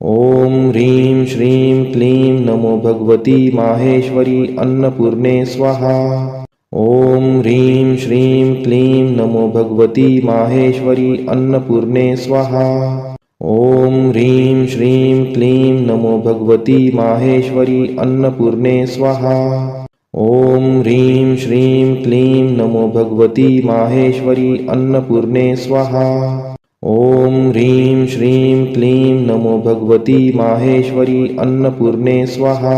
ॐ ह्रीं श्रीं क्लीं नमो भगवती माहेश्वरी अन्नपूर्णे स्वाहा। ॐ ह्रीं श्रीं क्लीं नमो भगवती माहेश्वरी अन्नपूर्णे स्वाहा। ॐ ह्रीं श्रीं क्लीं नमो भगवती माहेश्वरी अन्नपूर्णे स्वाहा। ॐ ह्रीं श्रीं क्लीं नमो भगवती माहेश्वरी अन्नपूर्णे स्वाहा। ॐ ह्रीं श्रीं क्लीं नमो भगवती माहेश्वरी अन्नपूर्णे स्वाहा।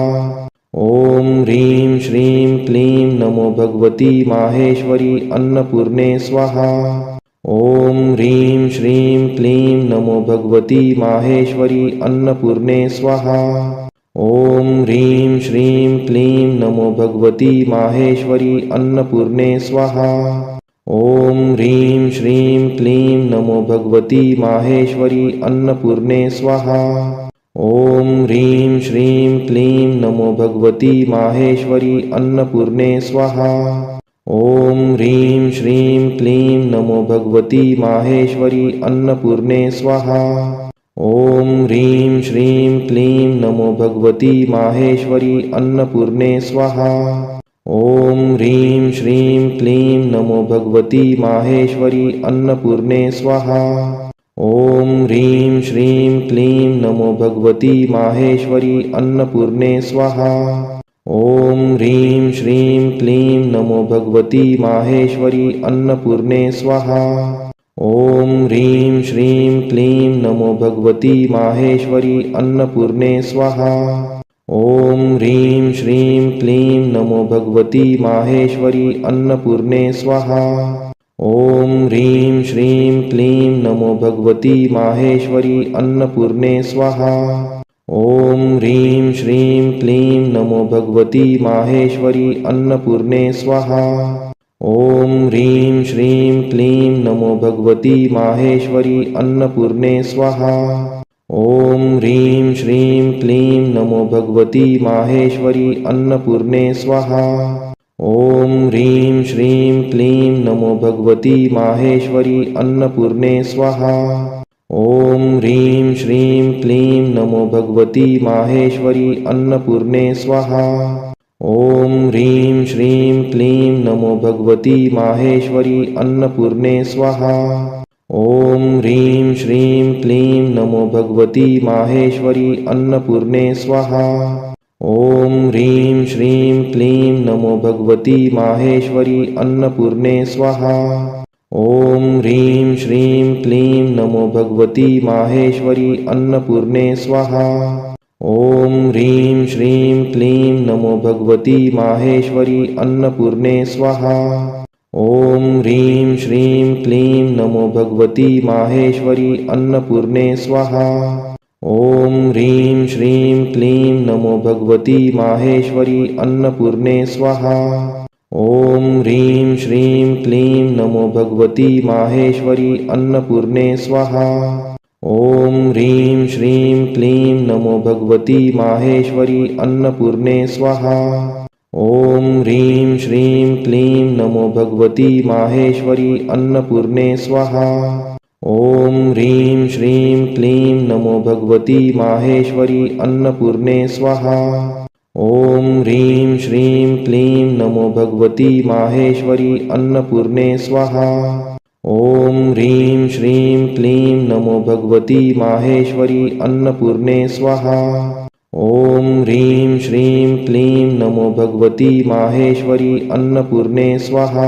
ॐ ह्रीं श्रीं क्लीं नमो भगवती माहेश्वरी अन्नपूर्णे स्वाहा। ॐ ह्रीं श्रीं क्लीं नमो भगवती माहेश्वरी अन्नपूर्णे स्वाहा। ॐ ह्रीं श्रीं क्लीं नमो भगवती माहेश्वरी अन्नपूर्णे स्वाहा। ॐ ह्रीं श्रीं क्लीं नमो भगवती माहेश्वरी अन्नपूर्णे स्वाहा। ॐ ह्रीं श्रीं क्लीं नमो भगवती माहेश्वरी अन्नपूर्णे स्वाहा। ॐ ह्रीं श्रीं क्लीं नमो भगवती माहेश्वरी अन्नपूर्णे स्वाहा। ॐ ह्रीं श्रीं क्लीं नमो भगवती माहेश्वरी अन्नपूर्णे स्वाहा। ॐ ह्रीं श्रीं क्लीं नमो भगवती माहेश्वरी अन्नपूर्णे स्वाहा। ॐ ह्रीं श्रीं क्लीं नमो भगवती माहेश्वरी अन्नपूर्णे स्वाहा। ॐ ह्रीं श्रीं क्लीं नमो भगवती माहेश्वरी अन्नपूर्णे स्वाहा। ॐ ह्रीं श्रीं क्लीं नमो भगवती माहेश्वरी अन्नपूर्णे स्वाहा। ॐ ह्रीं श्रीं क्लीं नमो भगवती माहेश्वरी अन्नपूर्णे स्वाहा। ॐ ह्रीं श्रीं क्लीं नमो भगवती माहेश्वरी अन्नपूर्णे स्वाहा। ॐ ह्रीं श्रीं क्लीं नमो भगवती माहेश्वरी अन्नपूर्णे स्वाहा। ॐ ह्रीं श्रीं क्लीं नमो भगवती माहेश्वरी अन्नपूर्णे स्वाहा। ॐ ह्रीं श्रीं क्लीं नमो भगवती माहेश्वरी अन्नपूर्णे स्वाहा। ॐ ह्रीं श्रीं क्लीं नमो भगवती माहेश्वरी अन्नपूर्णे स्वाहा। ॐ ह्रीं श्रीं क्लीं नमो भगवती माहेश्वरी अन्नपूर्णे स्वाहा। ॐ ह्रीं श्रीं क्लीं नमो भगवती माहेश्वरी अन्नपूर्णे स्वाहा। ॐ ह्रीं श्रीं क्लीं नमो भगवती माहेश्वरी अन्नपूर्णे स्वाहा। ॐ ह्रीं श्रीं क्लीं नमो भगवती माहेश्वरी अन्नपूर्णे स्वाहा। ॐ ह्रीं श्रीं क्लीं नमो भगवती माहेश्वरी अन्नपूर्णे स्वाहा। ॐ ह्रीं श्रीं क्लीं नमो भगवती माहेश्वरी अन्नपूर्णे स्वाहा। ॐ ह्रीं श्रीं क्लीं नमो भगवती माहेश्वरी अन्नपूर्णे स्वाहा। ॐ ह्रीं श्रीं क्लीं नमो भगवती माहेश्वरी अन्नपूर्णे स्वाहा। ॐ ह्रीं श्रीं क्लीं नमो भगवती माहेश्वरी अन्नपूर्णे स्वाहा। ॐ ह्रीं श्रीं क्लीं नमो भगवती माहेश्वरी अन्नपूर्णे स्वाहा। ॐ ह्रीं श्रीं क्लीं नमो भगवती माहेश्वरी अन्नपूर्णे स्वाहा। ॐ ह्रीं श्रीं क्लीं नमो भगवती माहेश्वरी अन्नपूर्णे स्वाहा। ॐ ह्रीं श्रीं क्लीं नमो भगवती माहेश्वरी अन्नपूर्णे स्वाहा। ॐ ह्रीं श्रीं क्लीं नमो भगवती माहेश्वरी अन्नपूर्णे स्वाहा। ॐ ह्रीं श्रीं क्लीं नमो भगवती माहेश्वरी अन्नपूर्णे स्वाहा।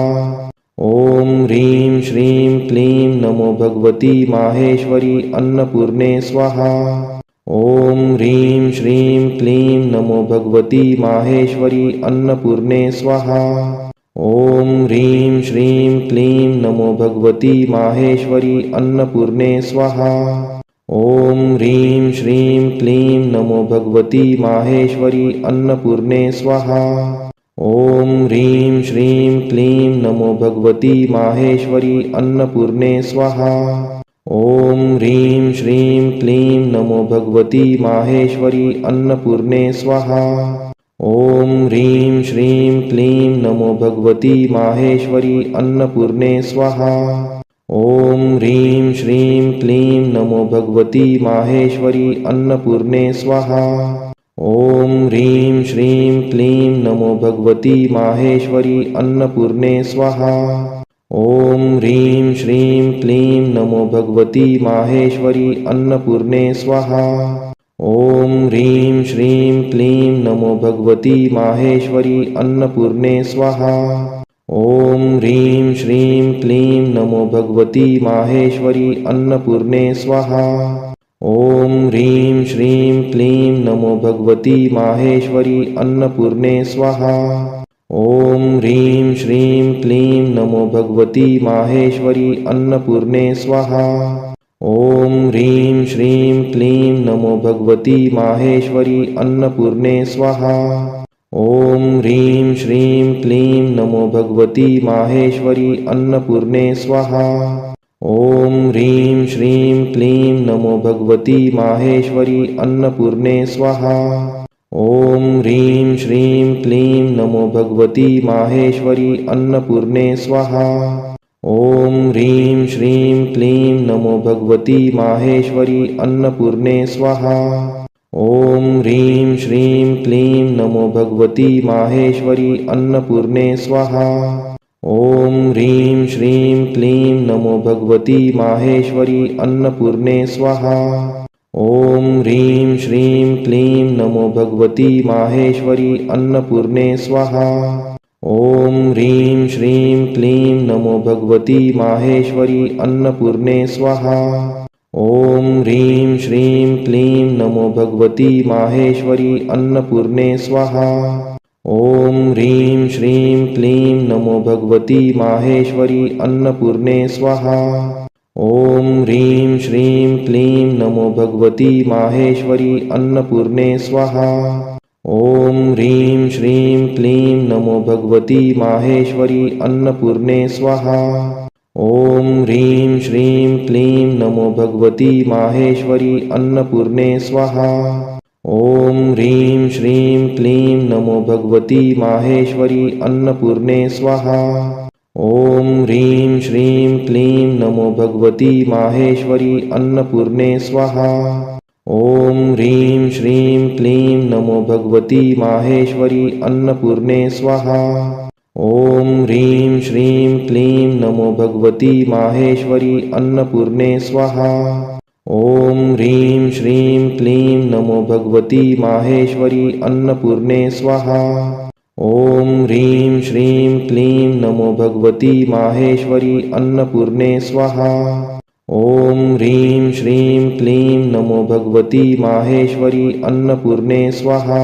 ॐ ह्रीं श्रीं क्लीं नमो भगवती माहेश्वरी अन्नपूर्णे स्वाहा। ॐ ह्रीं श्रीं क्लीं नमो भगवती माहेश्वरी अन्नपूर्णे स्वाहा। ॐ ह्रीं श्रीं क्लीं नमो भगवती माहेश्वरी अन्नपूर्णे स्वाहा। ॐ ह्रीं श्रीं क्लीं नमो भगवती माहेश्वरी अन्नपूर्णे स्वाहा। ॐ ह्रीं श्रीं क्लीं नमो भगवती माहेश्वरी अन्नपूर्णे स्वाहा। ॐ ह्रीं श्रीं क्लीं नमो भगवती माहेश्वरी अन्नपूर्णे स्वाहा। ॐ ह्रीं श्रीं क्लीं नमो भगवती माहेश्वरी अन्नपूर्णे स्वाहा। ॐ ह्रीं श्रीं क्लीं नमो भगवती माहेश्वरी अन्नपूर्णे स्वाहा। ॐ ह्रीं श्रीं क्लीं नमो भगवती माहेश्वरी अन्नपूर्णे स्वाहा। ॐ ह्रीं श्रीं क्लीं नमो भगवती माहेश्वरी अन्नपूर्णे स्वाहा। ॐ ह्रीं श्रीं क्लीं नमो भगवती माहेश्वरी अन्नपूर्णे स्वाहा। ॐ ह्रीं श्रीं क्लीं नमो भगवती माहेश्वरी अन्नपूर्णे स्वाहा। ॐ ह्रीं श्रीं क्लीं नमो भगवती माहेश्वरी अन्नपूर्णे स्वाहा। ॐ ह्रीं श्रीं क्लीं नमो भगवती माहेश्वरी अन्नपूर्णे स्वाहा। ॐ ह्रीं श्रीं क्लीं नमो भगवती माहेश्वरी अन्नपूर्णे स्वाहा। ॐ ह्रीं श्रीं क्लीं नमो भगवती माहेश्वरी अन्नपूर्णे स्वाहा। ॐ ह्रीं श्रीं क्लीं नमो भगवती माहेश्वरी अन्नपूर्णे स्वाहा। ॐ ह्रीं श्रीं क्लीं नमो भगवती माहेश्वरी अन्नपूर्णे स्वाहा। ॐ ह्रीं श्रीं क्लीं नमो भगवती माहेश्वरी अन्नपूर्णे स्वाहा। ॐ ह्रीं श्रीं क्लीं नमो भगवती माहेश्वरी अन्नपूर्णे स्वाहा। ॐ ह्रीं श्रीं क्लीं नमो भगवती माहेश्वरी अन्नपूर्णे स्वाहा। ॐ ह्रीं श्रीं क्लीं नमो भगवती माहेश्वरी अन्नपूर्णे स्वाहा। ॐ ह्रीं श्रीं क्लीं नमो भगवती माहेश्वरी अन्नपूर्णे स्वाहा। ॐ ह्रीं श्रीं क्लीं नमो भगवती माहेश्वरी अन्नपूर्णे स्वाहा। ॐ ह्रीं श्रीं क्लीं नमो भगवती माहेश्वरी अन्नपूर्णे स्वाहा। ॐ ह्रीं श्रीं क्लीं नमो भगवती माहेश्वरी अन्नपूर्णे स्वाहा। ॐ ह्रीं श्रीं क्लीं नमो भगवती माहेश्वरी अन्नपूर्णे स्वाहा। ॐ ह्रीं श्रीं क्लीं नमो भगवती माहेश्वरी अन्नपूर्णे स्वाहा। ॐ ह्रीं श्रीं क्लीं नमो भगवती माहेश्वरी अन्नपूर्णे स्वाहा। ॐ ह्रीं श्रीं क्लीं नमो भगवती माहेश्वरी अन्नपूर्णे स्वाहा। ॐ ह्रीं श्रीं क्लीं नमो भगवती माहेश्वरी अन्नपूर्णे स्वाहा। ॐ ह्रीं श्रीं क्लीं नमो भगवती माहेश्वरी अन्नपूर्णे स्वाहा। ॐ ह्रीं श्रीं क्लीं नमो भगवती माहेश्वरी अन्नपूर्णे स्वाहा। ॐ ह्रीं श्रीं क्लीं नमो भगवती माहेश्वरी अन्नपूर्णे स्वाहा। ॐ ह्रीं श्रीं क्लीं नमो भगवती माहेश्वरी अन्नपूर्णे स्वाहा।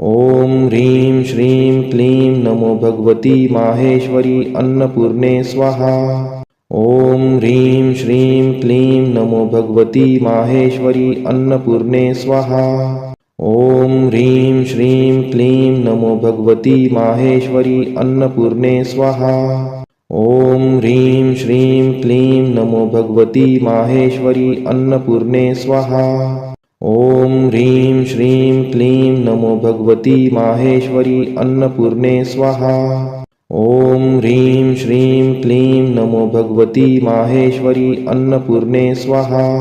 ॐ ह्रीं श्रीं क्लीं नमो भगवती माहेश्वरी अन्नपूर्णे स्वाहा। ॐ ह्रीं श्रीं क्लीं नमो भगवती माहेश्वरी अन्नपूर्णे स्वाहा। ॐ ह्रीं श्रीं क्लीं नमो भगवती माहेश्वरी अन्नपूर्णे स्वाहा। ॐ ह्रीं श्रीं क्लीं नमो भगवती माहेश्वरी अन्नपूर्णे स्वाहा। ॐ ह्रीं श्रीं क्लीं नमो भगवती माहेश्वरी अन्नपूर्णे स्वाहा। ॐ ह्रीं श्रीं क्लीं नमो भगवती माहेश्वरी अन्नपूर्णे स्वाहा।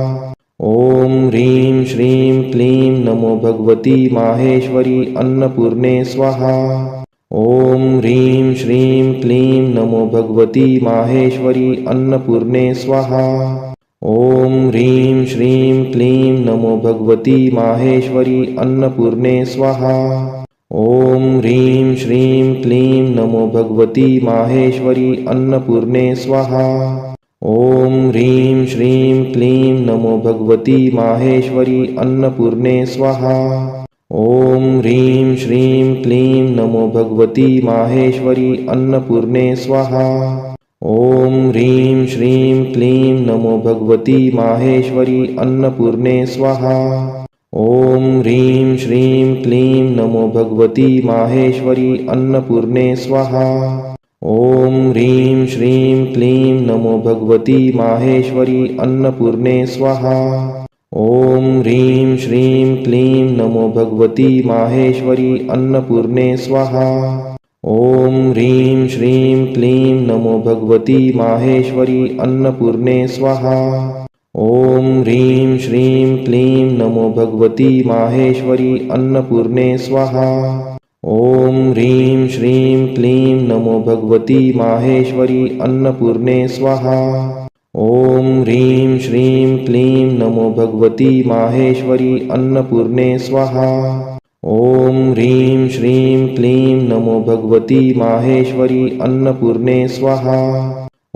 ॐ ह्रीं श्रीं क्लीं नमो भगवती माहेश्वरी अन्नपूर्णे स्वाहा। ॐ ह्रीं श्रीं क्लीं नमो भगवती माहेश्वरी अन्नपूर्णे स्वाहा। ॐ ह्रीं श्रीं क्लीं नमो भगवती माहेश्वरी अन्नपूर्णे स्वाहा। ॐ ह्रीं श्रीं क्लीं नमो भगवती माहेश्वरी अन्नपूर्णे स्वाहा। ॐ ह्रीं श्रीं क्लीं नमो भगवती माहेश्वरी अन्नपूर्णे स्वाहा। ॐ ह्रीं श्रीं क्लीं नमो भगवती माहेश्वरी अन्नपूर्णे स्वाहा। ॐ ह्रीं श्रीं क्लीं नमो भगवती माहेश्वरी अन्नपूर्णे स्वाहा। ॐ ह्रीं श्रीं क्लीं नमो भगवती माहेश्वरी अन्नपूर्णे स्वाहा। ॐ ह्रीं श्रीं क्लीं नमो भगवती माहेश्वरी अन्नपूर्णे स्वाहा। ॐ ह्रीं श्रीं क्लीं नमो भगवती माहेश्वरी अन्नपूर्णे स्वाहा। ॐ ह्रीं श्रीं क्लीं नमो भगवती माहेश्वरी अन्नपूर्णे स्वाहा। ॐ ह्रीं श्रीं क्लीं नमो भगवती माहेश्वरी अन्नपूर्णे स्वाहा। ॐ ह्रीं श्रीं क्लीं नमो भगवती माहेश्वरी अन्नपूर्णे स्वाहा। ॐ ह्रीं श्रीं क्लीं नमो भगवती माहेश्वरी अन्नपूर्णे स्वाहा। ॐ ह्रीं श्रीं क्लीं नमो भगवती माहेश्वरी अन्नपूर्णे स्वाहा।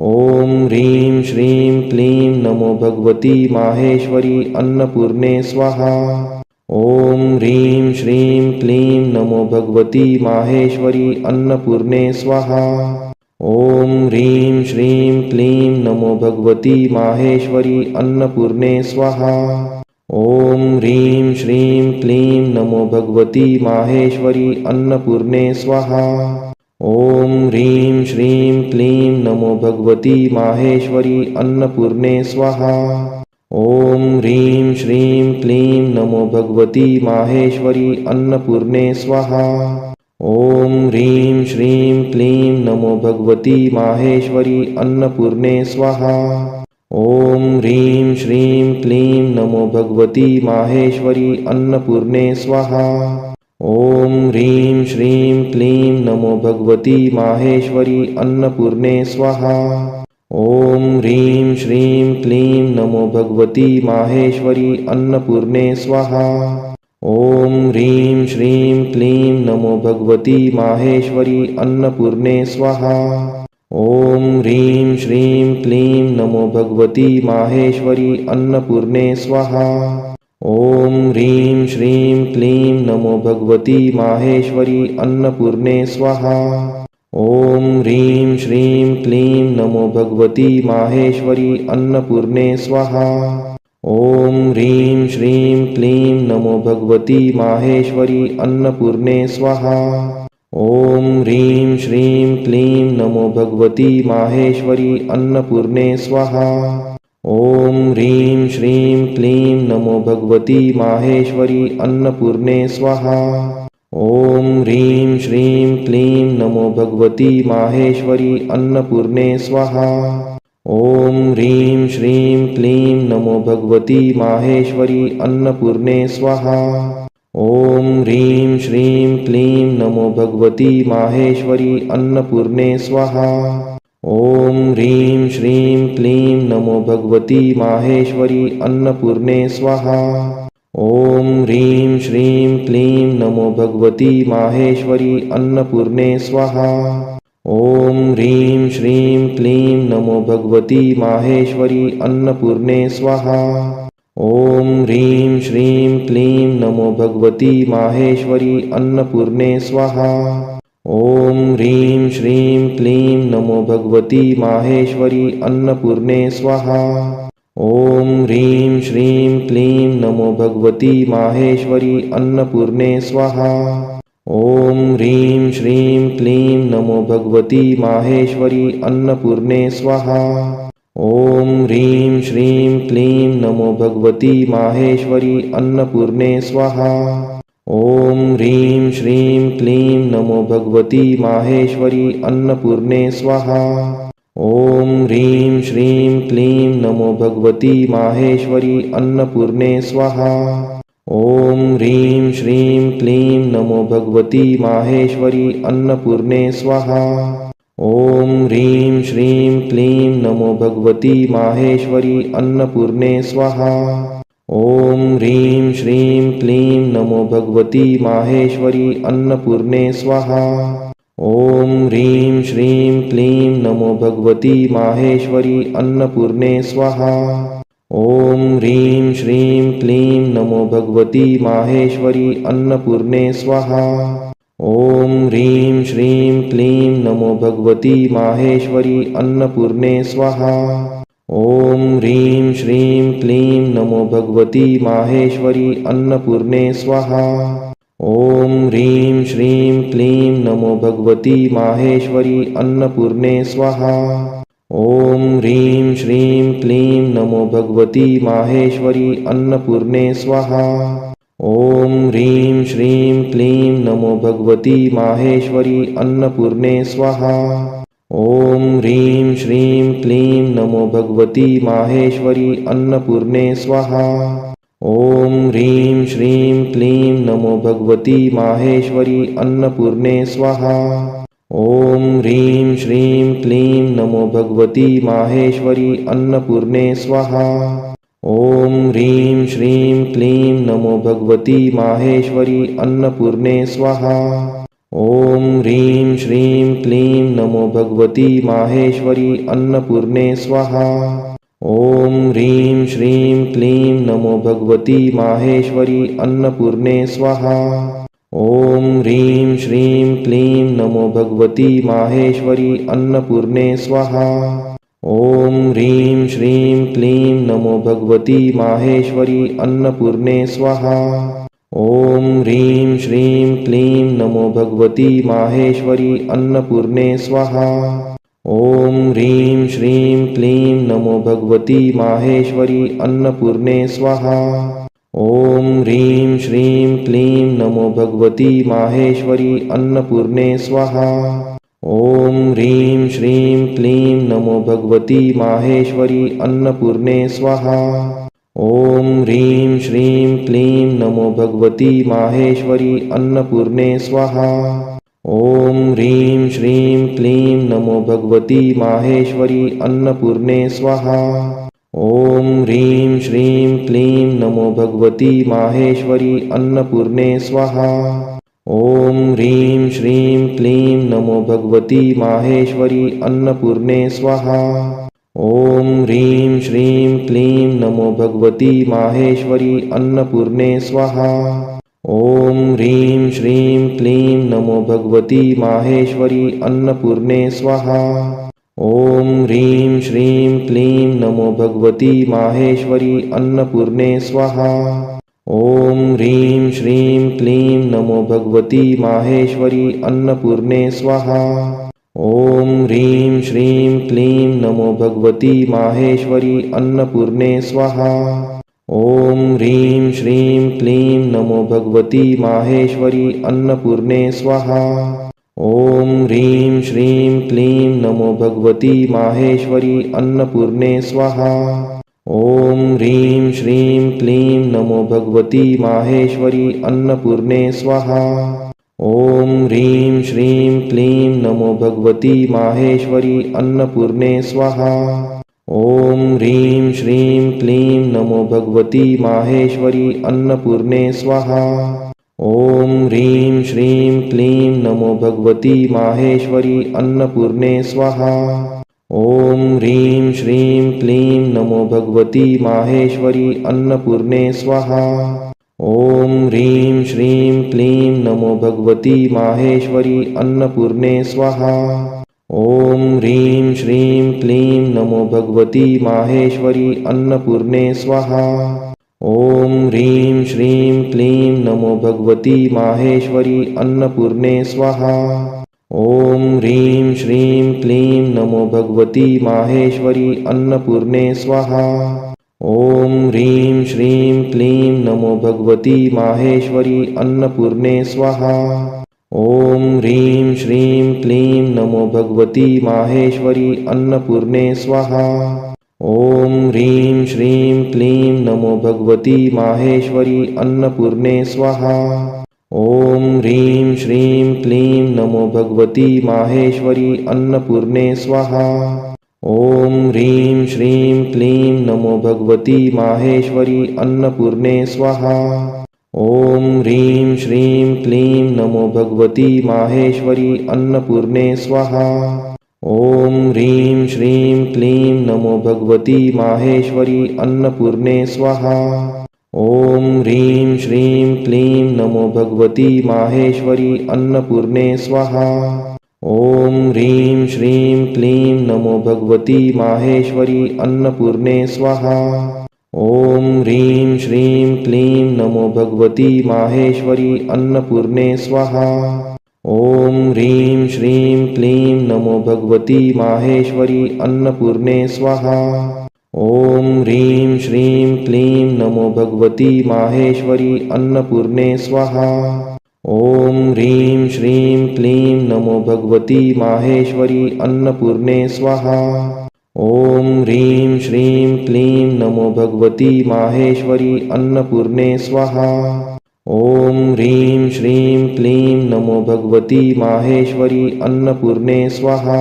ॐ ह्रीं श्रीं क्लीं नमो भगवती माहेश्वरी अन्नपूर्णे स्वाहा। ॐ ह्रीं श्रीं क्लीं नमो भगवती माहेश्वरी अन्नपूर्णे स्वाहा। ॐ ह्रीं श्रीं क्लीं नमो भगवती माहेश्वरी अन्नपूर्णे स्वाहा। ॐ ह्रीं श्रीं क्लीं नमो भगवती माहेश्वरी अन्नपूर्णे स्वाहा। ॐ ह्रीं श्रीं क्लीं नमो भगवती माहेश्वरी अन्नपूर्णे स्वाहा। ॐ ह्रीं श्रीं क्लीं नमो भगवती माहेश्वरी अन्नपूर्णे स्वाहा। ॐ ह्रीं श्रीं क्लीं नमो भगवती माहेश्वरी अन्नपूर्णे स्वाहा। ॐ ह्रीं श्रीं क्लीं नमो भगवती माहेश्वरी अन्नपूर्णे स्वाहा। ॐ ह्रीं श्रीं क्लीं नमो भगवती माहेश्वरी अन्नपूर्णे स्वाहा। ॐ ह्रीं श्रीं क्लीं नमो भगवती माहेश्वरी अन्नपूर्णे स्वाहा। ॐ ह्रीं श्रीं क्लीं नमो भगवती माहेश्वरी अन्नपूर्णे स्वाहा। ॐ ह्रीं श्रीं क्लीं नमो भगवती माहेश्वरी अन्नपूर्णे स्वाहा। ॐ ह्रीं श्रीं क्लीं नमो भगवती माहेश्वरी अन्नपूर्णे स्वाहा। ॐ ह्रीं श्रीं क्लीं नमो भगवती माहेश्वरी अन्नपूर्णे स्वाहा। ॐ ह्रीं श्रीं क्लीं नमो भगवती माहेश्वरी अन्नपूर्णे स्वाहा। ॐ ह्रीं श्रीं क्लीं नमो भगवती माहेश्वरी अन्नपूर्णे स्वाहा। ॐ ह्रीं श्रीं क्लीं नमो भगवती माहेश्वरी अन्नपूर्णे स्वाहा। ॐ ह्रीं श्रीं क्लीं नमो भगवती माहेश्वरी अन्नपूर्णे स्वाहा। ॐ ह्रीं श्रीं क्लीं नमो भगवती माहेश्वरी अन्नपूर्णे स्वाहा। ॐ ह्रीं श्रीं क्लीं नमो भगवती माहेश्वरी अन्नपूर्णे स्वाहा। ॐ ह्रीं श्रीं क्लीं नमो भगवती माहेश्वरी अन्नपूर्णे स्वाहा। ॐ ह्रीं श्रीं क्लीं नमो भगवती माहेश्वरी अन्नपूर्णे स्वाहा। ॐ ह्रीं श्रीं क्लीं नमो भगवती माहेश्वरी अन्नपूर्णे स्वाहा। ॐ ह्रीं श्रीं क्लीं नमो भगवती माहेश्वरी अन्नपूर्णे स्वाहा। ॐ ह्रीं श्रीं क्लीं नमो भगवती माहेश्वरी अन्नपूर्णे स्वाहा। ॐ ह्रीं श्रीं क्लीं नमो भगवती माहेश्वरी अन्नपूर्णे स्वाहा। ॐ ह्रीं श्रीं क्लीं नमो भगवती माहेश्वरी अन्नपूर्णे स्वाहा। ॐ ह्रीं श्रीं क्लीं नमो भगवती माहेश्वरी अन्नपूर्णे स्वाहा। ॐ ह्रीं श्रीं क्लीं नमो भगवती माहेश्वरी अन्नपूर्णे स्वाहा। ॐ ह्रीं श्रीं क्लीं नमो भगवती माहेश्वरी अन्नपूर्णे स्वाहा। ॐ ह्रीं श्रीं क्लीं नमो भगवती माहेश्वरी अन्नपूर्णे स्वाहा। ॐ ह्रीं श्रीं क्लीं नमो भगवती माहेश्वरी अन्नपूर्णे स्वाहा। ॐ ह्रीं श्रीं क्लीं नमो भगवती माहेश्वरी अन्नपूर्णे स्वाहा। ॐ ह्रीं श्रीं क्लीं नमो भगवती माहेश्वरी अन्नपूर्णे स्वाहा। ॐ ह्रीं श्रीं क्लीं नमो भगवती माहेश्वरी अन्नपूर्णे स्वाहा। ॐ ह्रीं श्रीं क्लीं नमो भगवती माहेश्वरी अन्नपूर्णे स्वाहा। ॐ ह्रीं श्रीं क्लीं नमो भगवती माहेश्वरी अन्नपूर्णे स्वाहा। ॐ ह्रीं श्रीं क्लीं नमो भगवती माहेश्वरी अन्नपूर्णे स्वाहा। ॐ ह्रीं श्रीं क्लीं नमो भगवती माहेश्वरी अन्नपूर्णे स्वाहा। ॐ ह्रीं श्रीं क्लीं नमो भगवती माहेश्वरी अन्नपूर्णे स्वाहा। ॐ ह्रीं श्रीं क्लीं नमो भगवती माहेश्वरी अन्नपूर्णे स्वाहा। ॐ ह्रीं श्रीं क्लीं नमो भगवती माहेश्वरी अन्नपूर्णे स्वाहा। ॐ ह्रीं श्रीं क्लीं नमो भगवती माहेश्वरी अन्नपूर्णे स्वाहा। ॐ ह्रीं श्रीं क्लीं नमो भगवती माहेश्वरी अन्नपूर्णे स्वाहा। ॐ ह्रीं श्रीं क्लीं नमो भगवती माहेश्वरी अन्नपूर्णे स्वाहा। ॐ ह्रीं श्रीं क्लीं नमो भगवती माहेश्वरी अन्नपूर्णे स्वाहा। ॐ ह्रीं श्रीं क्लीं नमो भगवती माहेश्वरी अन्नपूर्णे स्वाहा। ॐ ह्रीं श्रीं क्लीं नमो भगवती माहेश्वरी अन्नपूर्णे स्वाहा। ॐ ह्रीं श्रीं क्लीं नमो भगवती माहेश्वरी अन्नपूर्णे स्वाहा। ॐ ह्रीं श्रीं क्लीं नमो भगवती माहेश्वरी अन्नपूर्णे स्वाहा। ॐ ह्रीं श्रीं क्लीं नमो भगवती माहेश्वरी अन्नपूर्णे स्वाहा। ॐ ह्रीं श्रीं क्लीं नमो भगवती माहेश्वरी अन्नपूर्णे स्वाहा। ॐ ह्रीं श्रीं क्लीं नमो भगवती माहेश्वरी अन्नपूर्णे स्वाहा। ॐ ह्रीं श्रीं क्लीं नमो भगवती माहेश्वरी अन्नपूर्णे स्वाहा। ॐ ह्रीं श्रीं क्लीं नमो भगवती माहेश्वरी अन्नपूर्णे स्वाहा। ॐ ह्रीं श्रीं क्लीं नमो भगवती माहेश्वरी अन्नपूर्णे स्वाहा। ॐ ह्रीं श्रीं क्लीं नमो भगवती माहेश्वरी अन्नपूर्णे स्वाहा। ॐ ह्रीं श्रीं क्लीं नमो भगवती माहेश्वरी अन्नपूर्णे स्वाहा। ॐ ह्रीं श्रीं क्लीं नमो भगवती माहेश्वरी अन्नपूर्णे स्वाहा। ॐ ह्रीं श्रीं क्लीं नमो भगवती माहेश्वरी अन्नपूर्णे स्वाहा। ॐ ह्रीं श्रीं क्लीं नमो भगवती माहेश्वरी अन्नपूर्णे स्वाहा। ॐ ह्रीं श्रीं क्लीं नमो भगवती माहेश्वरी अन्नपूर्णे स्वाहा। ॐ ह्रीं श्रीं क्लीं नमो भगवती माहेश्वरी अन्नपूर्णे स्वाहा। ॐ ह्रीं श्रीं क्लीं नमो भगवती माहेश्वरी अन्नपूर्णे स्वाहा। ॐ ह्रीं श्रीं क्लीं नमो भगवती माहेश्वरी अन्नपूर्णे स्वाहा। ॐ ह्रीं श्रीं क्लीं नमो भगवती माहेश्वरी अन्नपूर्णे स्वाहा। ॐ ह्रीं श्रीं क्लीं नमो भगवती माहेश्वरी अन्नपूर्णे स्वाहा। ॐ ह्रीं श्रीं क्लीं नमो भगवती माहेश्वरी अन्नपूर्णे स्वाहा। ॐ ह्रीं श्रीं क्लीं नमो भगवती माहेश्वरी अन्नपूर्णे स्वाहा। ॐ ह्रीं श्रीं क्लीं नमो भगवती माहेश्वरी अन्नपूर्णे स्वाहा। ॐ ह्रीं श्रीं क्लीं नमो भगवती माहेश्वरी अन्नपूर्णे स्वाहा। ॐ ह्रीं श्रीं क्लीं नमो भगवती माहेश्वरी अन्नपूर्णे स्वाहा। ॐ ह्रीं श्रीं क्लीं नमो भगवती माहेश्वरी अन्नपूर्णे स्वाहा। ॐ ह्रीं श्रीं क्लीं नमो भगवती माहेश्वरी अन्नपूर्णे स्वाहा। ॐ ह्रीं श्रीं क्लीं नमो भगवती माहेश्वरी अन्नपूर्णे स्वाहा। ॐ ह्रीं श्रीं क्लीं नमो भगवती माहेश्वरी अन्नपूर्णे स्वाहा। ॐ ह्रीं श्रीं क्लीं नमो भगवती माहेश्वरी अन्नपूर्णे स्वाहा। ॐ ह्रीं श्रीं क्लीं नमो भगवती माहेश्वरी अन्नपूर्णे स्वाहा। ॐ ह्रीं श्रीं क्लीं नमो भगवती माहेश्वरी अन्नपूर्णे स्वाहा। ॐ ह्रीं श्रीं क्लीं नमो भगवती माहेश्वरी अन्नपूर्णे स्वाहा। ॐ ह्रीं श्रीं क्लीं नमो भगवती माहेश्वरी अन्नपूर्णे स्वाहा। ॐ ह्रीं श्रीं क्लीं नमो भगवती माहेश्वरी अन्नपूर्णे स्वाहा। ॐ ह्रीं श्रीं क्लीं नमो भगवती माहेश्वरी अन्नपूर्णे स्वाहा। ॐ ह्रीं श्रीं क्लीं नमो भगवती माहेश्वरी अन्नपूर्णे स्वाहा। ॐ ह्रीं श्रीं क्लीं नमो भगवती माहेश्वरी अन्नपूर्णे स्वाहा। ॐ ह्रीं श्रीं क्लीं नमो भगवती माहेश्वरी अन्नपूर्णे स्वाहा। ॐ ह्रीं श्रीं क्लीं नमो भगवती माहेश्वरी अन्नपूर्णे स्वाहा।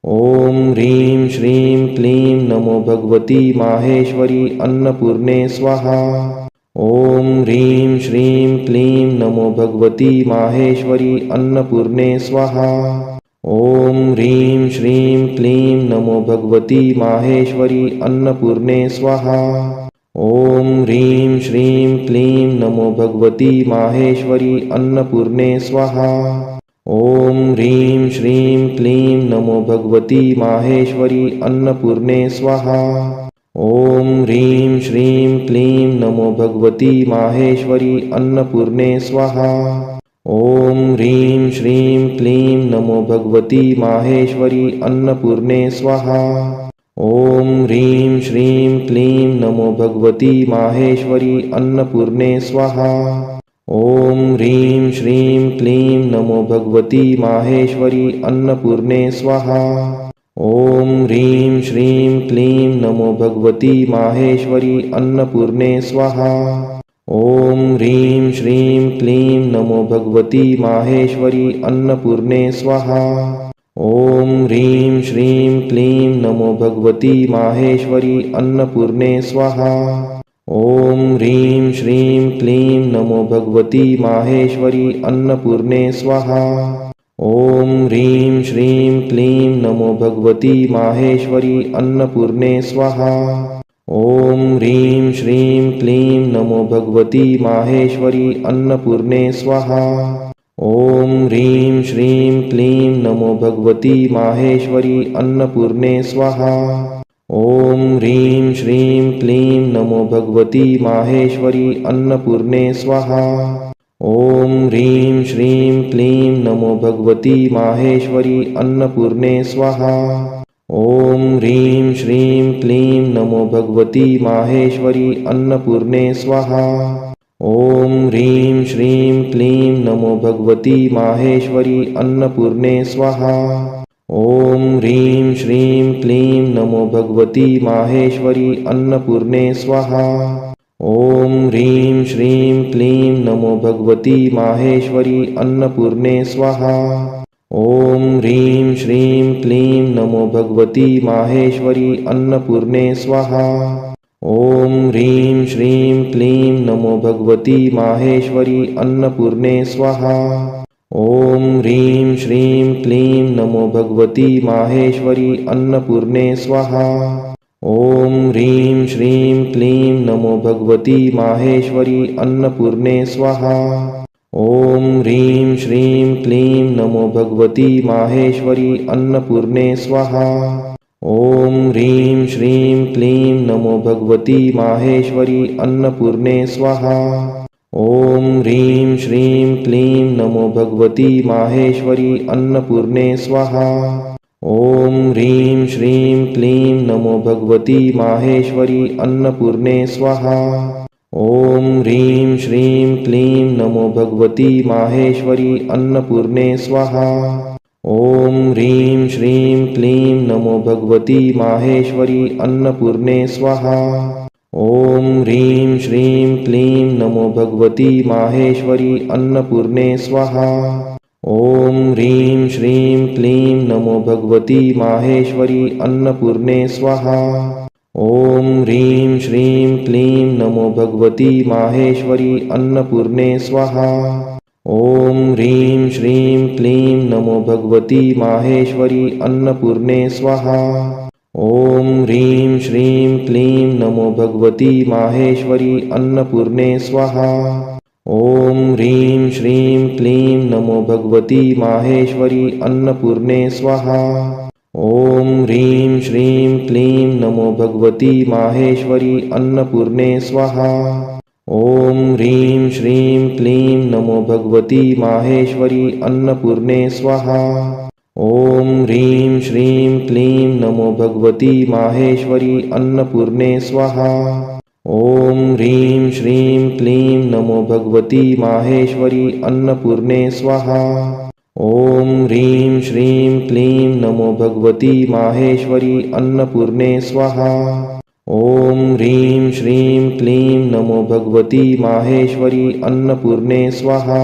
ॐ ह्रीं श्रीं क्लीं नमो भगवती माहेश्वरी अन्नपूर्णे स्वाहा। ॐ ह्रीं श्रीं क्लीं नमो भगवती माहेश्वरी अन्नपूर्णे स्वाहा। ॐ ह्रीं श्रीं क्लीं नमो भगवती माहेश्वरी अन्नपूर्णे स्वाहा। ॐ ह्रीं श्रीं क्लीं नमो भगवती माहेश्वरी अन्नपूर्णे स्वाहा। ॐ ह्रीं श्रीं क्लीं नमो भगवती माहेश्वरी अन्नपूर्णे स्वाहा। ॐ ह्रीं श्रीं क्लीं नमो भगवती माहेश्वरी अन्नपूर्णे स्वाहा। ॐ ह्रीं श्रीं क्लीं नमो भगवती माहेश्वरी अन्नपूर्णे स्वाहा। ॐ ह्रीं श्रीं क्लीं नमो भगवती माहेश्वरी अन्नपूर्णे स्वाहा। ॐ ह्रीं श्रीं क्लीं नमो भगवती माहेश्वरी अन्नपूर्णे स्वाहा। ॐ ह्रीं श्रीं क्लीं नमो भगवती माहेश्वरी अन्नपूर्णे स्वाहा। ॐ ह्रीं श्रीं क्लीं नमो भगवती माहेश्वरी अन्नपूर्णे स्वाहा। ॐ ह्रीं श्रीं क्लीं नमो भगवती माहेश्वरी अन्नपूर्णे स्वाहा। ॐ ह्रीं श्रीं क्लीं नमो भगवती माहेश्वरी अन्नपूर्णे स्वाहा। ॐ ह्रीं श्रीं क्लीं नमो भगवती माहेश्वरी अन्नपूर्णे स्वाहा। ॐ ह्रीं श्रीं क्लीं नमो भगवती माहेश्वरी अन्नपूर्णे स्वाहा। ॐ ह्रीं श्रीं क्लीं नमो भगवती माहेश्वरी अन्नपूर्णे स्वाहा। ॐ ह्रीं श्रीं क्लीं नमो भगवती माहेश्वरी अन्नपूर्णे स्वाहा। ॐ ह्रीं श्रीं क्लीं नमो भगवती माहेश्वरी अन्नपूर्णे स्वाहा। ॐ ह्रीं श्रीं क्लीं नमो भगवती माहेश्वरी अन्नपूर्णे स्वाहा। ॐ ह्रीं श्रीं क्लीं नमो भगवती माहेश्वरी अन्नपूर्णे स्वाहा। ॐ ह्रीं श्रीं क्लीं नमो भगवती माहेश्वरी अन्नपूर्णे स्वाहा। ॐ ह्रीं श्रीं क्लीं नमो भगवती माहेश्वरी अन्नपूर्णे स्वाहा। ॐ ह्रीं श्रीं क्लीं नमो भगवती माहेश्वरी अन्नपूर्णे स्वाहा। ॐ ह्रीं श्रीं क्लीं नमो भगवती माहेश्वरी अन्नपूर्णे स्वाहा। ॐ ह्रीं श्रीं क्लीं नमो भगवती माहेश्वरी अन्नपूर्णे स्वाहा। ॐ ह्रीं श्रीं क्लीं नमो भगवती माहेश्वरी अन्नपूर्णे स्वाहा। ॐ ह्रीं श्रीं क्लीं नमो भगवती माहेश्वरी अन्नपूर्णे स्वाहा। ॐ ह्रीं श्रीं क्लीं नमो भगवती माहेश्वरी अन्नपूर्णे स्वाहा। ॐ ह्रीं श्रीं क्लीं नमो भगवती माहेश्वरी अन्नपूर्णे स्वाहा। ॐ ह्रीं श्रीं क्लीं नमो भगवती माहेश्वरी अन्नपूर्णे स्वाहा। ॐ ह्रीं श्रीं क्लीं नमो भगवती माहेश्वरी अन्नपूर्णे स्वाहा। ॐ ह्रीं श्रीं क्लीं नमो भगवती माहेश्वरी अन्नपूर्णे स्वाहा। ॐ ह्रीं श्रीं क्लीं नमो भगवती माहेश्वरी अन्नपूर्णे स्वाहा। ॐ ह्रीं श्रीं क्लीं नमो भगवती माहेश्वरी अन्नपूर्णे स्वाहा। ॐ ह्रीं श्रीं क्लीं नमो भगवती माहेश्वरी अन्नपूर्णे स्वाहा। ॐ ह्रीं श्रीं क्लीं नमो भगवती माहेश्वरी अन्नपूर्णे स्वाहा। ॐ ह्रीं श्रीं क्लीं नमो भगवती माहेश्वरी अन्नपूर्णे स्वाहा। ॐ ह्रीं श्रीं क्लीं नमो भगवती माहेश्वरी अन्नपूर्णे स्वाहा। ॐ ह्रीं श्रीं क्लीं नमो भगवती माहेश्वरी अन्नपूर्णे स्वाहा। ॐ ह्रीं श्रीं क्लीं नमो भगवती माहेश्वरी अन्नपूर्णे स्वाहा। ॐ ह्रीं श्रीं क्लीं नमो भगवती माहेश्वरी अन्नपूर्णे स्वाहा। ॐ ह्रीं श्रीं क्लीं नमो भगवती माहेश्वरी अन्नपूर्णे स्वाहा। ॐ ह्रीं श्रीं क्लीं नमो भगवती माहेश्वरी अन्नपूर्णे स्वाहा। ॐ ह्रीं श्रीं क्लीं नमो भगवती माहेश्वरी अन्नपूर्णे स्वाहा।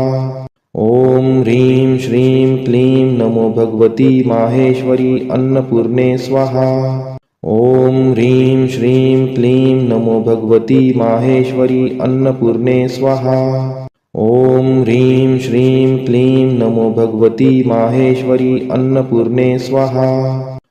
ॐ ह्रीं श्रीं क्लीं नमो भगवती माहेश्वरी अन्नपूर्णे स्वाहा। ॐ ह्रीं श्रीं क्लीं नमो भगवती माहेश्वरी अन्नपूर्णे स्वाहा। ॐ ह्रीं श्रीं क्लीं नमो भगवती माहेश्वरी अन्नपूर्णे स्वाहा।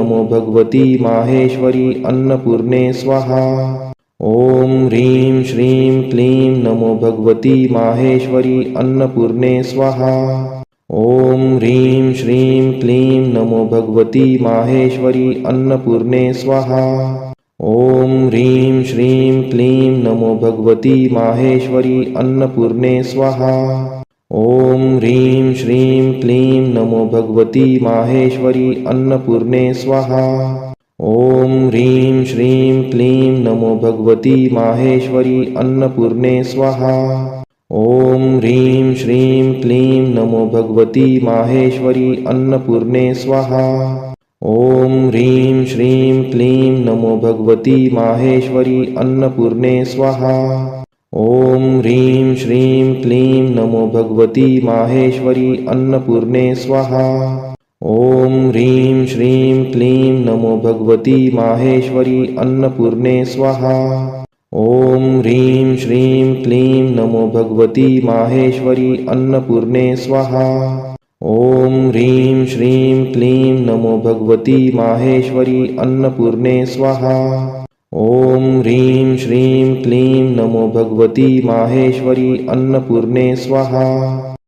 नमो भगवती माहेश्वरी अन्नपूर्णे स्वाहा। ॐ ह्रीं श्रीं क्लीं नमो भगवती माहेश्वरी अन्नपूर्णे स्वाहा। ॐ ह्रीं श्रीं क्लीं नमो भगवती माहेश्वरी अन्नपूर्णे स्वाहा। ॐ ह्रीं श्रीं क्लीं नमो भगवती माहेश्वरी अन्नपूर्णे स्वाहा। ॐ ह्रीं श्रीं क्लीं नमो भगवती माहेश्वरी अन्नपूर्णे स्वाहा। ॐ ह्रीं श्रीं क्लीं नमो भगवती माहेश्वरी अन्नपूर्णे स्वाहा। ॐ ह्रीं श्रीं क्लीं नमो भगवती माहेश्वरी अन्नपूर्णे स्वाहा। ॐ ह्रीं श्रीं क्लीं नमो भगवती माहेश्वरी अन्नपूर्णे स्वाहा। ॐ ह्रीं श्रीं क्लीं नमो भगवती माहेश्वरी अन्नपूर्णे स्वाहा। ॐ ह्रीं श्रीं क्लीं नमो भगवती माहेश्वरी अन्नपूर्णे स्वाहा। ॐ ह्रीं श्रीं क्लीं नमो भगवती माहेश्वरी अन्नपूर्णे स्वाहा। ॐ ह्रीं श्रीं क्लीं नमो भगवती माहेश्वरी अन्नपूर्णे स्वाहा। ॐ ह्रीं श्रीं क्लीं नमो भगवती माहेश्वरी अन्नपूर्णे स्वाहा।